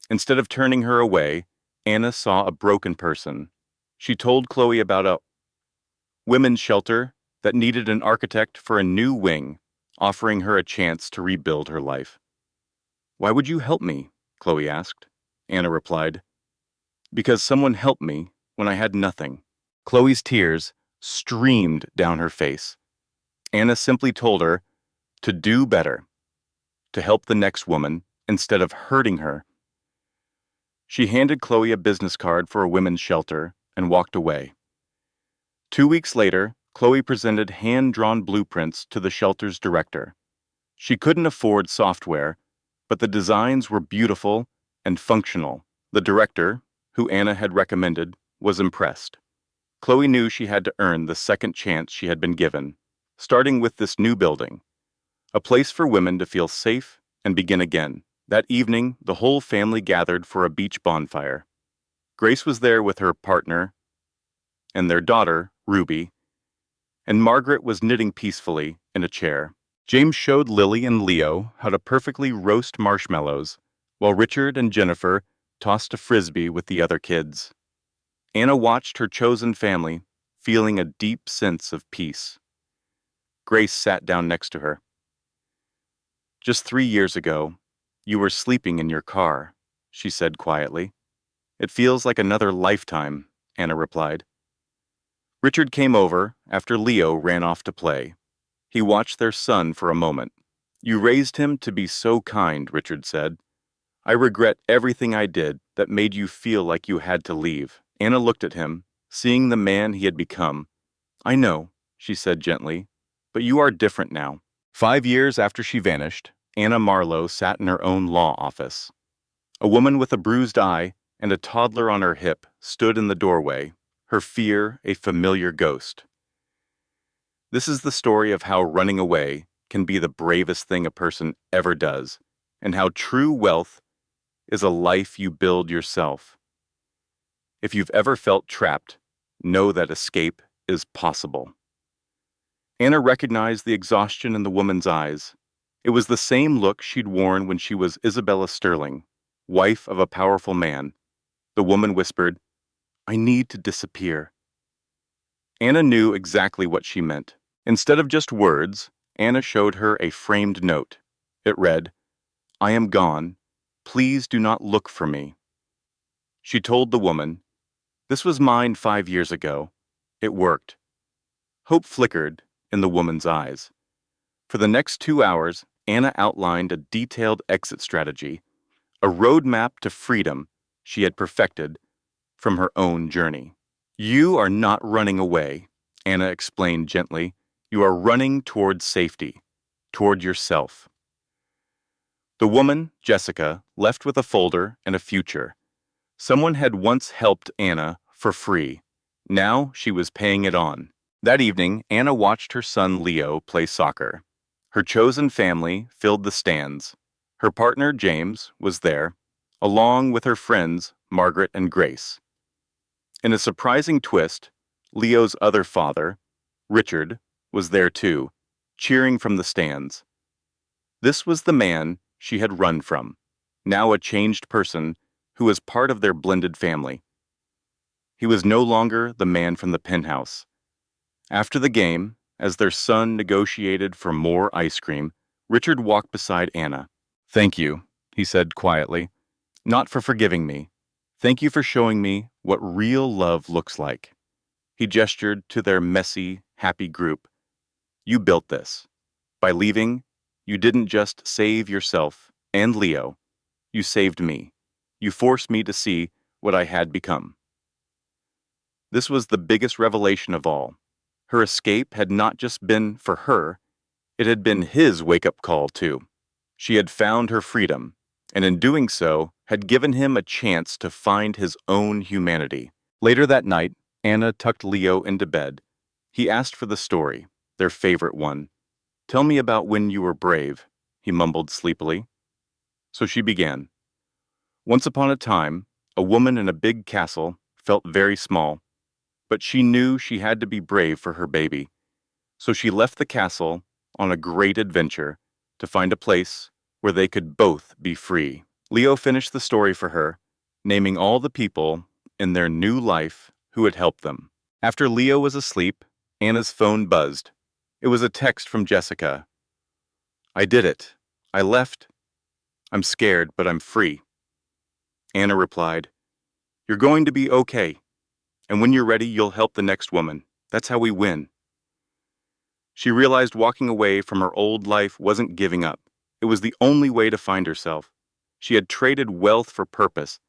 Instead of turning her away, Anna saw a broken person. She told Chloe about a women's shelter that needed an architect for a new wing, offering her a chance to rebuild her life. "Why would you help me?" Chloe asked. Anna replied, "Because someone helped me when I had nothing." Chloe's tears streamed down her face. Anna simply told her to do better, to help the next woman instead of hurting her. She handed Chloe a business card for a women's shelter and walked away. 2 weeks later, Chloe presented hand-drawn blueprints to the shelter's director. She couldn't afford software, but the designs were beautiful and functional. The director, who Anna had recommended, was impressed. Chloe knew she had to earn the second chance she had been given, starting with this new building, a place for women to feel safe and begin again. That evening, the whole family gathered for a beach bonfire. Grace was there with her partner and their daughter, Ruby, and Margaret was knitting peacefully in a chair. James showed Lily and Leo how to perfectly roast marshmallows, while Richard and Jennifer tossed a frisbee with the other kids. Anna watched her chosen family, feeling a deep sense of peace. Grace sat down next to her. "Just 3 years ago, you were sleeping in your car," she said quietly. "It feels like another lifetime," Anna replied. Richard came over after Leo ran off to play. He watched their son for a moment. "You raised him to be so kind," Richard said. "I regret everything I did that made you feel like you had to leave." Anna looked at him, seeing the man he had become. "I know," she said gently, "but you are different now." 5 years after she vanished, Anna Marlowe sat in her own law office. A woman with a bruised eye and a toddler on her hip stood in the doorway, her fear a familiar ghost. This is the story of how running away can be the bravest thing a person ever does, and how true wealth is a life you build yourself. If you've ever felt trapped, know that escape is possible. Anna recognized the exhaustion in the woman's eyes. It was the same look she'd worn when she was Isabella Sterling, wife of a powerful man. The woman whispered, "I need to disappear." Anna knew exactly what she meant. Instead of just words, Anna showed her a framed note. It read, "I am gone. Please do not look for me." She told the woman, "This was mine 5 years ago. It worked." Hope flickered in the woman's eyes. For the next 2 hours, Anna outlined a detailed exit strategy, a roadmap to freedom she had perfected from her own journey. "You are not running away," Anna explained gently. "You are running toward safety, toward yourself." The woman, Jessica, left with a folder and a future. Someone had once helped Anna for free. Now she was paying it on. That evening, Anna watched her son Leo play soccer. Her chosen family filled the stands. Her partner, James, was there, along with her friends, Margaret and Grace. In a surprising twist, Leo's other father, Richard, was there too, cheering from the stands. This was the man she had run from, now a changed person who was part of their blended family. He was no longer the man from the penthouse. After the game, as their son negotiated for more ice cream, Richard walked beside Anna. "Thank you," he said quietly. "Not for forgiving me. Thank you for showing me what real love looks like." He gestured to their messy, happy group. "You built this. By leaving, you didn't just save yourself and Leo. You saved me. You forced me to see what I had become." This was the biggest revelation of all. Her escape had not just been for her, it had been his wake-up call too. She had found her freedom, and in doing so, had given him a chance to find his own humanity. Later that night, Anna tucked Leo into bed. He asked for the story, their favorite one. "Tell me about when you were brave," he mumbled sleepily. So she began. "Once upon a time, a woman in a big castle felt very small, but she knew she had to be brave for her baby. So she left the castle on a great adventure to find a place where they could both be free." Leo finished the story for her, naming all the people in their new life who had helped them. After Leo was asleep, Anna's phone buzzed. It was a text from Jessica. "I did it. I left. I'm scared, but I'm free." Anna replied, "You're going to be okay. And when you're ready, you'll help the next woman. That's how we win." She realized walking away from her old life wasn't giving up. It was the only way to find herself. She had traded wealth for purpose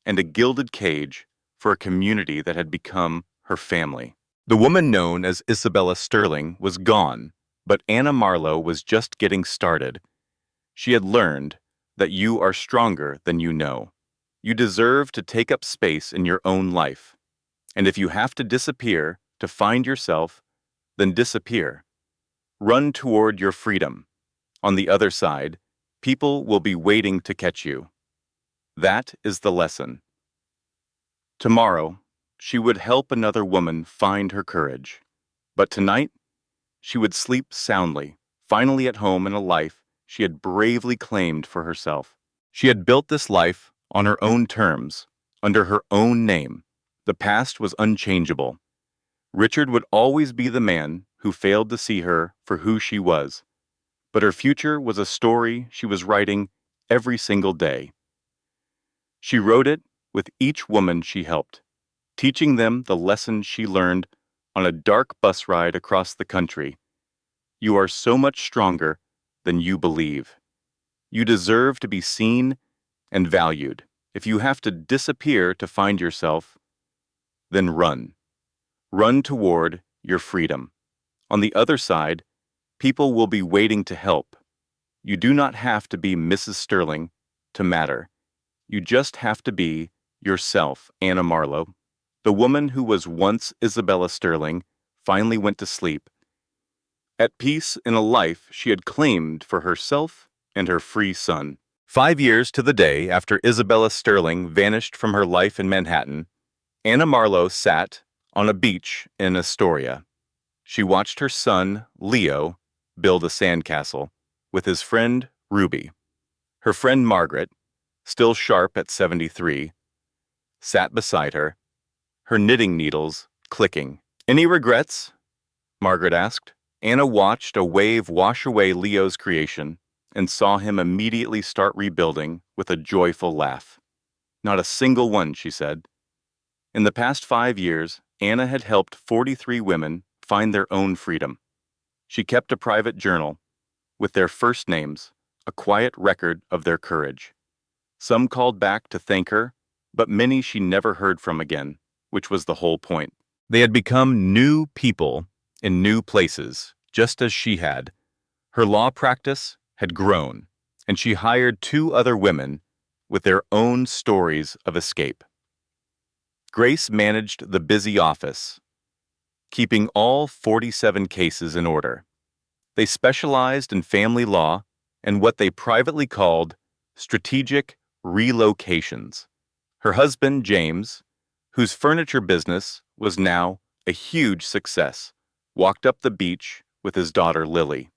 and a gilded cage for a community that had become her family. The woman known as Isabella Sterling was gone, but Anna Marlowe was just getting started. She had learned that you are stronger than you know. You deserve to take up space in your own life. And if you have to disappear to find yourself, then disappear. Run toward your freedom. On the other side, people will be waiting to catch you. That is the lesson. Tomorrow, she would help another woman find her courage. But tonight, she would sleep soundly, finally at home in a life she had bravely claimed for herself. She had built this life on her own terms, under her own name. The past was unchangeable. Richard would always be the man who failed to see her for who she was. But her future was a story she was writing every single day. She wrote it with each woman she helped, teaching them the lesson she learned on a dark bus ride across the country. You are so much stronger than you believe. You deserve to be seen and valued. If you have to disappear to find yourself, then run. Run toward your freedom. On the other side, people will be waiting to help. You do not have to be Mrs. Sterling to matter. You just have to be yourself. Anna Marlowe, the woman who was once Isabella Sterling, finally went to sleep, at peace in a life she had claimed for herself and her free son. 5 years to the day after Isabella Sterling vanished from her life in Manhattan, Anna Marlowe sat on a beach in Astoria. She watched her son, Leo, build a sandcastle with his friend, Ruby. Her friend Margaret, still sharp at 73, sat beside her, her knitting needles clicking. "Any regrets?" Margaret asked. Anna watched a wave wash away Leo's creation and saw him immediately start rebuilding with a joyful laugh. "Not a single one," she said. In the past 5 years, Anna had helped 43 women find their own freedom. She kept a private journal with their first names, a quiet record of their courage. Some called back to thank her, but many she never heard from again, which was the whole point. They had become new people in new places, just as she had. Her law practice had grown, and she hired 2 other women with their own stories of escape. Grace managed the busy office, keeping all 47 cases in order. They specialized in family law and what they privately called strategic relocations. Her husband, James, whose furniture business was now a huge success, walked up the beach with his daughter, Lily.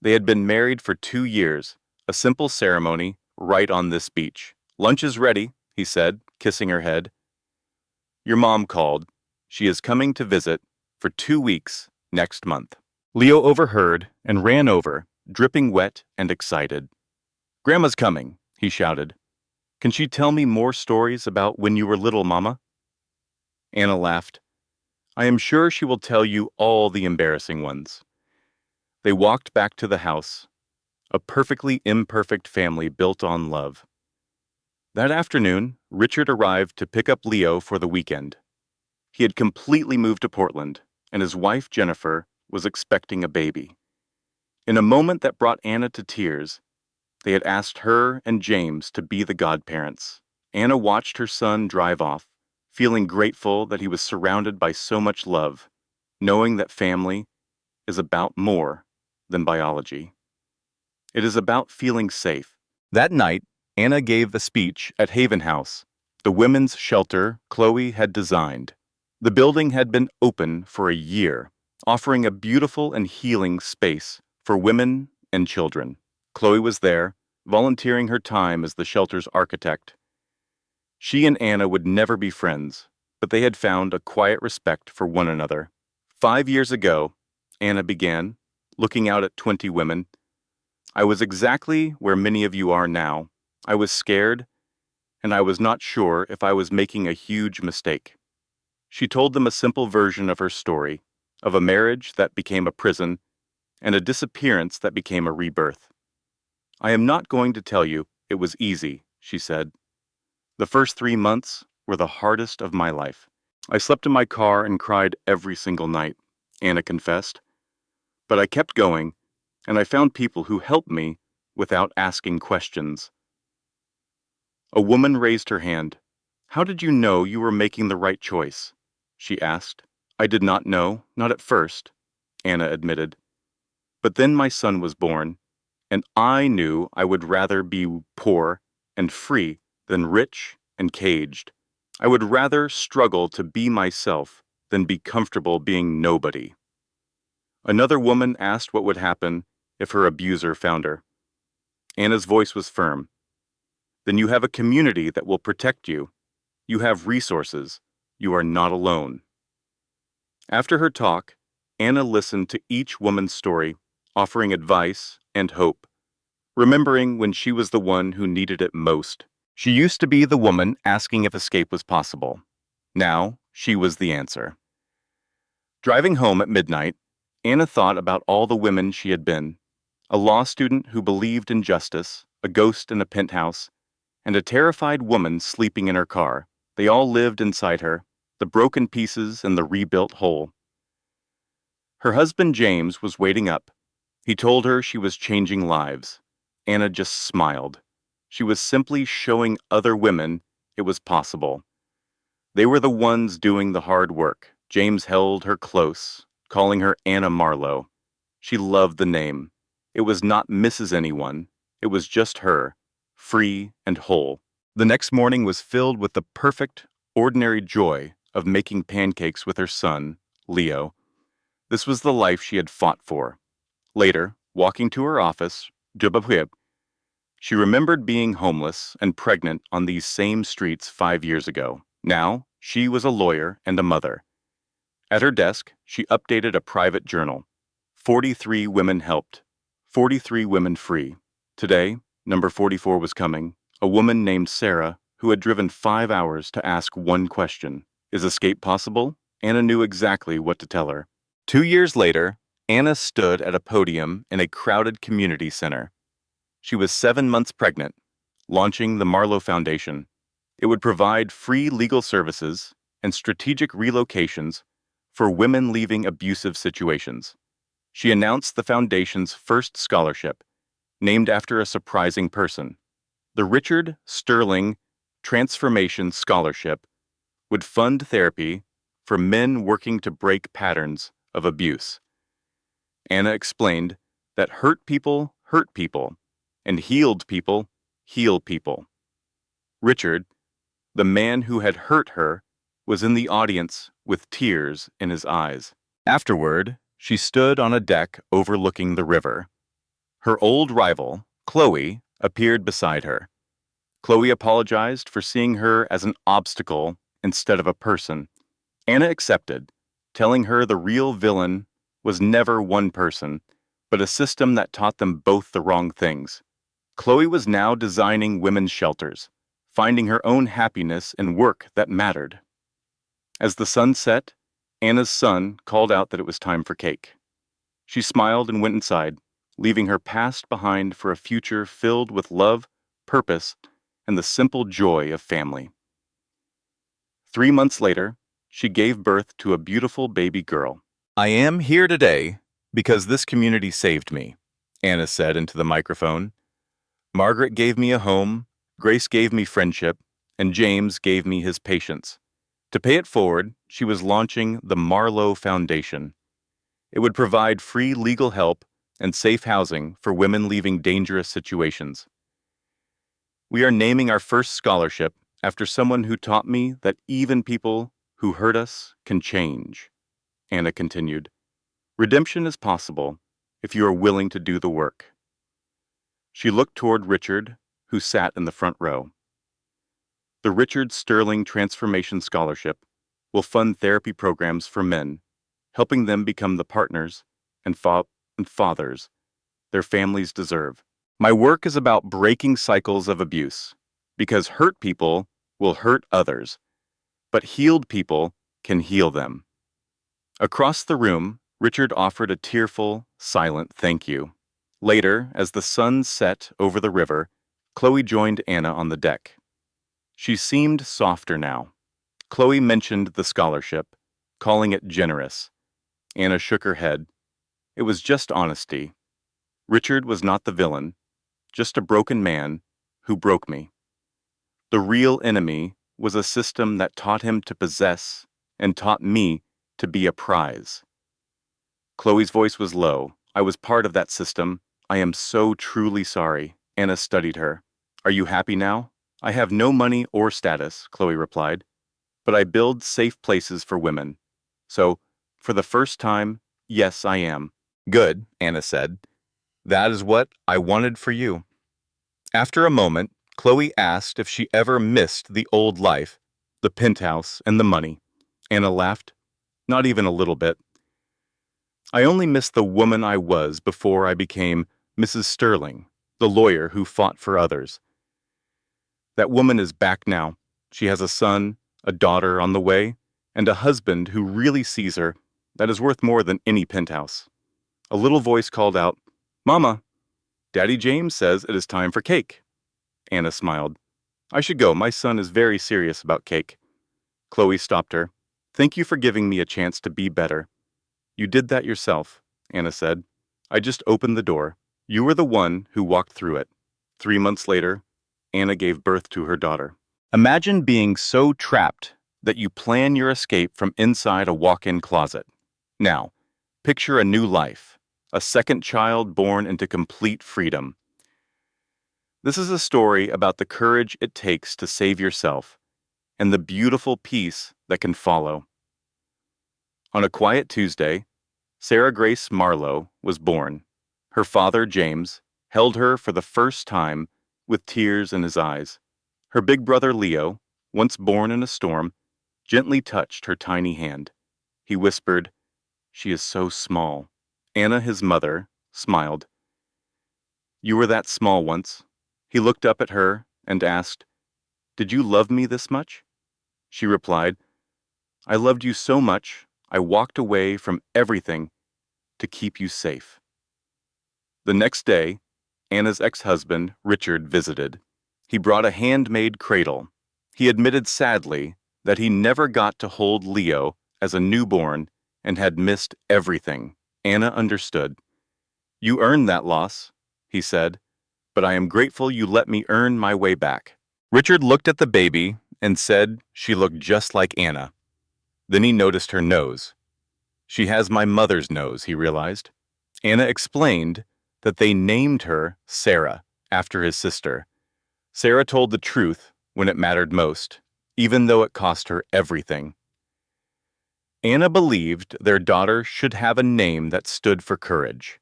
They had been married for 2 years, a simple ceremony right on this beach. "Lunch is ready," he said, kissing her head. "Your mom called. She is coming to visit for 2 weeks next month." Leo overheard and ran over, dripping wet and excited. "Grandma's coming," he shouted. "Can she tell me more stories about when you were little, Mama?" Anna laughed. "I am sure she will tell you all the embarrassing ones." They walked back to the house, a perfectly imperfect family built on love. That afternoon, Richard arrived to pick up Leo for the weekend. He had completely moved to Portland, and his wife, Jennifer, was expecting a baby. In a moment that brought Anna to tears, they had asked her and James to be the godparents. Anna watched her son drive off, feeling grateful that he was surrounded by so much love, knowing that family is about more than biology. It is about feeling safe. That night, Anna gave a speech at Haven House, the women's shelter Chloe had designed. The building had been open for a year, offering a beautiful and healing space for women and children. Chloe was there, volunteering her time as the shelter's architect. She and Anna would never be friends, but they had found a quiet respect for one another. 5 years ago, Anna began, looking out at 20 women. "I was exactly where many of you are now. I was scared, and I was not sure if I was making a huge mistake." She told them a simple version of her story, of a marriage that became a prison, and a disappearance that became a rebirth. "I am not going to tell you it was easy," she said. "The first 3 months were the hardest of my life. I slept in my car and cried every single night," Anna confessed. "But I kept going, and I found people who helped me without asking questions." A woman raised her hand. "How did you know you were making the right choice?" she asked. "I did not know, not at first," Anna admitted. "But then my son was born, and I knew I would rather be poor and free than rich and caged. I would rather struggle to be myself than be comfortable being nobody." Another woman asked what would happen if her abuser found her. Anna's voice was firm. "Then you have a community that will protect you. You have resources. You are not alone." After her talk, Anna listened to each woman's story, offering advice and hope, remembering when she was the one who needed it most. She used to be the woman asking if escape was possible. Now, she was the answer. Driving home at midnight, Anna thought about all the women she had been: a law student who believed in justice, a ghost in a penthouse, and a terrified woman sleeping in her car. They all lived inside her, the broken pieces and the rebuilt whole. Her husband James was waiting up. He told her she was changing lives. Anna just smiled. She was simply showing other women it was possible. They were the ones doing the hard work. James held her close, calling her Anna Marlowe. She loved the name. It was not Mrs. Anyone. It was just her, free and whole. The next morning was filled with the perfect, ordinary joy of making pancakes with her son, Leo. This was the life she had fought for. Later, walking to her office, she remembered being homeless and pregnant on these same streets 5 years ago. Now, she was a lawyer and a mother. At her desk, she updated a private journal. 43 women helped. 43 women free. Today, number 44 was coming. A woman named Sarah, who had driven 5 hours to ask one question: "Is escape possible?" Anna knew exactly what to tell her. 2 years later, Anna stood at a podium in a crowded community center. She was 7 months pregnant, launching the Marlowe Foundation. It would provide free legal services and strategic relocations for women leaving abusive situations. She announced the foundation's first scholarship, named after a surprising person, The Richard Sterling Transformation Scholarship would fund therapy for men working to break patterns of abuse. Anna explained that hurt people, and healed people heal people. Richard, the man who had hurt her, was in the audience with tears in his eyes. Afterward, she stood on a deck overlooking the river. Her old rival, Chloe, appeared beside her. Chloe apologized for seeing her as an obstacle instead of a person. Anna accepted, telling her the real villain was never one person, but a system that taught them both the wrong things. Chloe was now designing women's shelters, finding her own happiness in work that mattered. As the sun set, Anna's son called out that it was time for cake. She smiled and went inside, leaving her past behind for a future filled with love, purpose, and the simple joy of family. 3 months later, she gave birth to a beautiful baby girl. "I am here today because this community saved me," Anna said into the microphone. "Margaret gave me a home, Grace gave me friendship, and James gave me his patience." To pay it forward, she was launching the Marlowe Foundation. It would provide free legal help and safe housing for women leaving dangerous situations. "We are naming our first scholarship after someone who taught me that even people who hurt us can change," Anna continued. "Redemption is possible if you are willing to do the work." She looked toward Richard, who sat in the front row. The Richard Sterling Transformation Scholarship will fund therapy programs for men, helping them become the partners and fathers their families deserve. My work is about breaking cycles of abuse, because hurt people will hurt others, but healed people can heal them. Across the room, Richard offered a tearful, silent thank you. Later, as the sun set over the river, Chloe joined Anna on the deck. She seemed softer now. Chloe mentioned the scholarship, calling it generous. Anna shook her head. It was just honesty. Richard was not the villain, just a broken man who broke me. The real enemy was a system that taught him to possess and taught me to be a prize. Chloe's voice was low. "I was part of that system. I am so truly sorry." Anna studied her. "Are you happy now?" "I have no money or status," Chloe replied, "but I build safe places for women. So, for the first time, yes, I am." "Good," Anna said. "That is what I wanted for you." After a moment, Chloe asked if she ever missed the old life, the penthouse and the money. Anna laughed. "Not even a little bit. I only miss the woman I was before I became Mrs. Sterling, the lawyer who fought for others. That woman is back now. She has a son, a daughter on the way, and a husband who really sees her. That is worth more than any penthouse." A little voice called out, "Mama, Daddy James says it is time for cake." Anna smiled. "I should go. My son is very serious about cake." Chloe stopped her. "Thank you for giving me a chance to be better." "You did that yourself," Anna said. "I just opened the door. You were the one who walked through it." 3 months later, Anna gave birth to her daughter. Imagine being so trapped that you plan your escape from inside a walk-in closet. Now, picture a new life, a second child born into complete freedom. This is a story about the courage it takes to save yourself and the beautiful peace that can follow. On a quiet Tuesday, Sarah Grace Marlowe was born. Her father, James, held her for the first time with tears in his eyes. Her big brother, Leo, once born in a storm, gently touched her tiny hand. He whispered, "She is so small." Anna, his mother, smiled. "You were that small once." He looked up at her and asked, "Did you love me this much?" She replied, "I loved you so much, I walked away from everything to keep you safe." The next day, Anna's ex-husband, Richard, visited. He brought a handmade cradle. He admitted sadly that he never got to hold Leo as a newborn and had missed everything. Anna understood. "You earned that loss," he said, but I am grateful you let me earn my way back." Richard looked at the baby and said she looked just like Anna. Then he noticed her nose. "She has my mother's nose," he realized. Anna explained that they named her Sarah after his sister. Sarah told the truth when it mattered most, even though it cost her everything. Anna believed their daughter should have a name that stood for courage.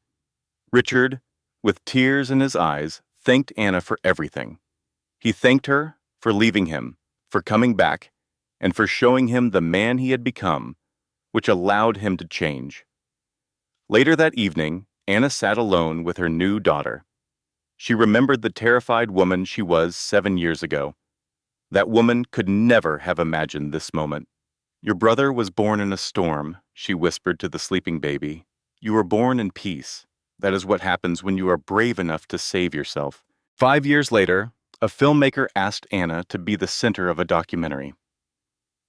Richard, with tears in his eyes, thanked Anna for everything. He thanked her for leaving him, for coming back, and for showing him the man he had become, which allowed him to change. Later that evening, Anna sat alone with her new daughter. She remembered the terrified woman she was 7 years ago. That woman could never have imagined this moment. "Your brother was born in a storm," she whispered to the sleeping baby. "You were born in peace. That is what happens when you are brave enough to save yourself." 5 years later, a filmmaker asked Anna to be the center of a documentary.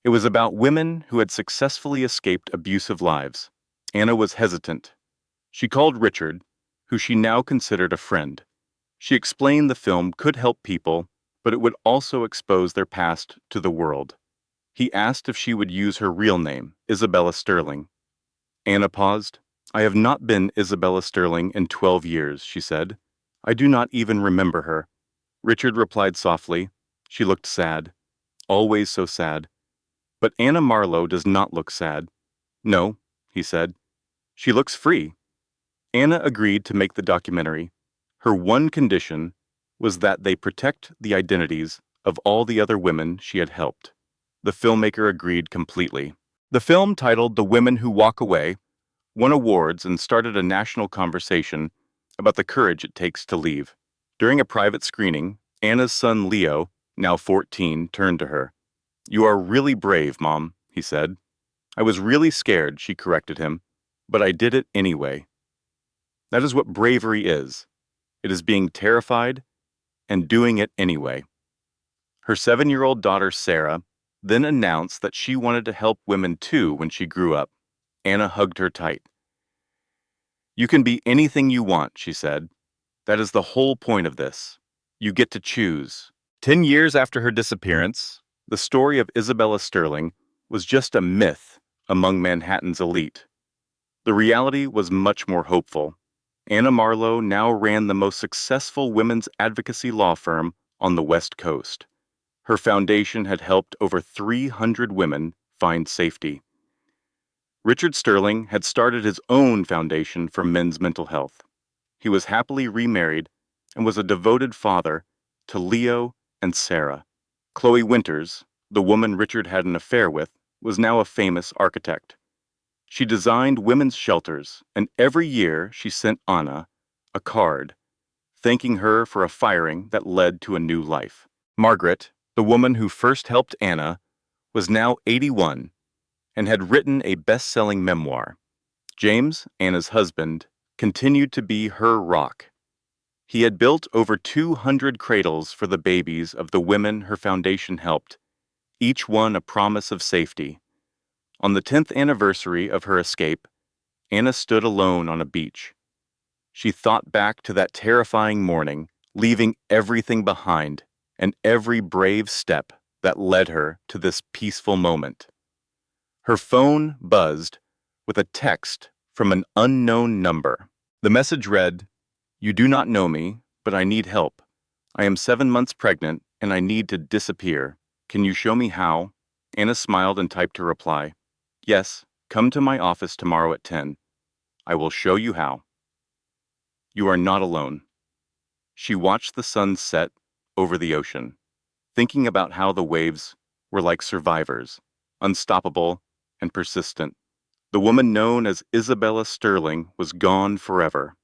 It was about women who had successfully escaped abusive lives. Anna was hesitant. She called Richard, who she now considered a friend. She explained the film could help people, but it would also expose their past to the world. He asked if she would use her real name, Isabella Sterling. Anna paused. "I have not been Isabella Sterling in 12 years, she said. "I do not even remember her." Richard replied softly. She looked sad. Always so sad. "But Anna Marlowe does not look sad." "No," he said. "She looks free." Anna agreed to make the documentary. Her one condition was that they protect the identities of all the other women she had helped. The filmmaker agreed completely. The film, titled The Women Who Walk Away, won awards and started a national conversation about the courage it takes to leave. During a private screening, Anna's son Leo, now 14, turned to her. "You are really brave, Mom," he said. "I was really scared," she corrected him, "but I did it anyway." That is what bravery is. It is being terrified and doing it anyway. Her 7-year-old daughter, Sarah, then announced that she wanted to help women too when she grew up. Anna hugged her tight. "You can be anything you want," she said. "That is the whole point of this. You get to choose." 10 years after her disappearance, the story of Isabella Sterling was just a myth among Manhattan's elite. The reality was much more hopeful. Anna Marlowe now ran the most successful women's advocacy law firm on the West Coast. Her foundation had helped over 300 women find safety. Richard Sterling had started his own foundation for men's mental health. He was happily remarried and was a devoted father to Leo and Sarah. Chloe Winters, the woman Richard had an affair with, was now a famous architect. She designed women's shelters, and every year she sent Anna a card, thanking her for a firing that led to a new life. Margaret, the woman who first helped Anna, was now 81 and had written a best-selling memoir. James, Anna's husband, continued to be her rock. He had built over 200 cradles for the babies of the women her foundation helped, each one a promise of safety. On the 10th anniversary of her escape, Anna stood alone on a beach. She thought back to that terrifying morning, leaving everything behind and every brave step that led her to this peaceful moment. Her phone buzzed with a text from an unknown number. The message read, "You do not know me, but I need help. I am 7 months pregnant and I need to disappear. Can you show me how?" Anna smiled and typed her reply. "Yes, come to my office tomorrow at 10. I will show you how." You are not alone. She watched the sun set over the ocean, thinking about how the waves were like survivors, unstoppable and persistent. The woman known as Isabella Sterling was gone forever,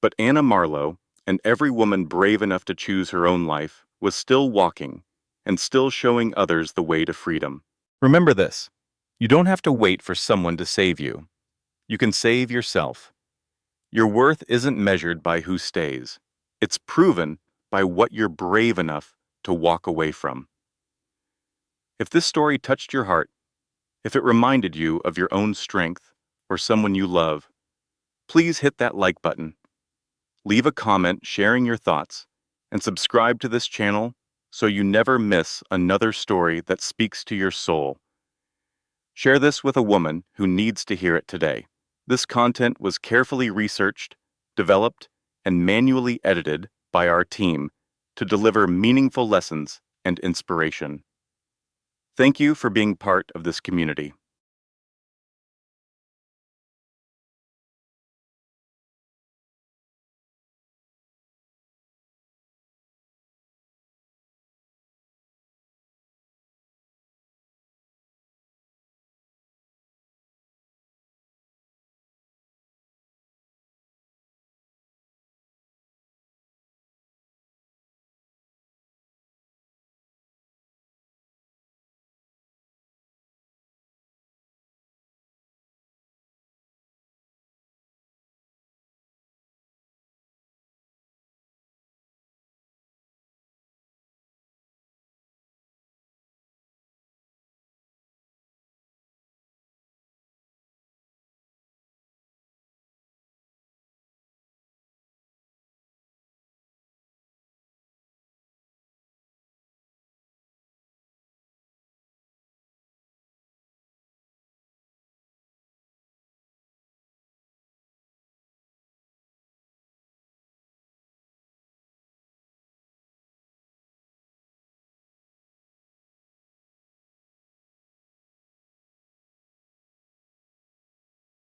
but Anna Marlowe, and every woman brave enough to choose her own life, was still walking and still showing others the way to freedom. Remember this: you don't have to wait for someone to save you. You can save yourself. Your worth isn't measured by who stays. It's proven by what you're brave enough to walk away from. If this story touched your heart, if it reminded you of your own strength or someone you love, please hit that like button. Leave a comment sharing your thoughts and subscribe to this channel so you never miss another story that speaks to your soul. Share this with a woman who needs to hear it today. This content was carefully researched, developed, and manually edited by our team to deliver meaningful lessons and inspiration. Thank you for being part of this community.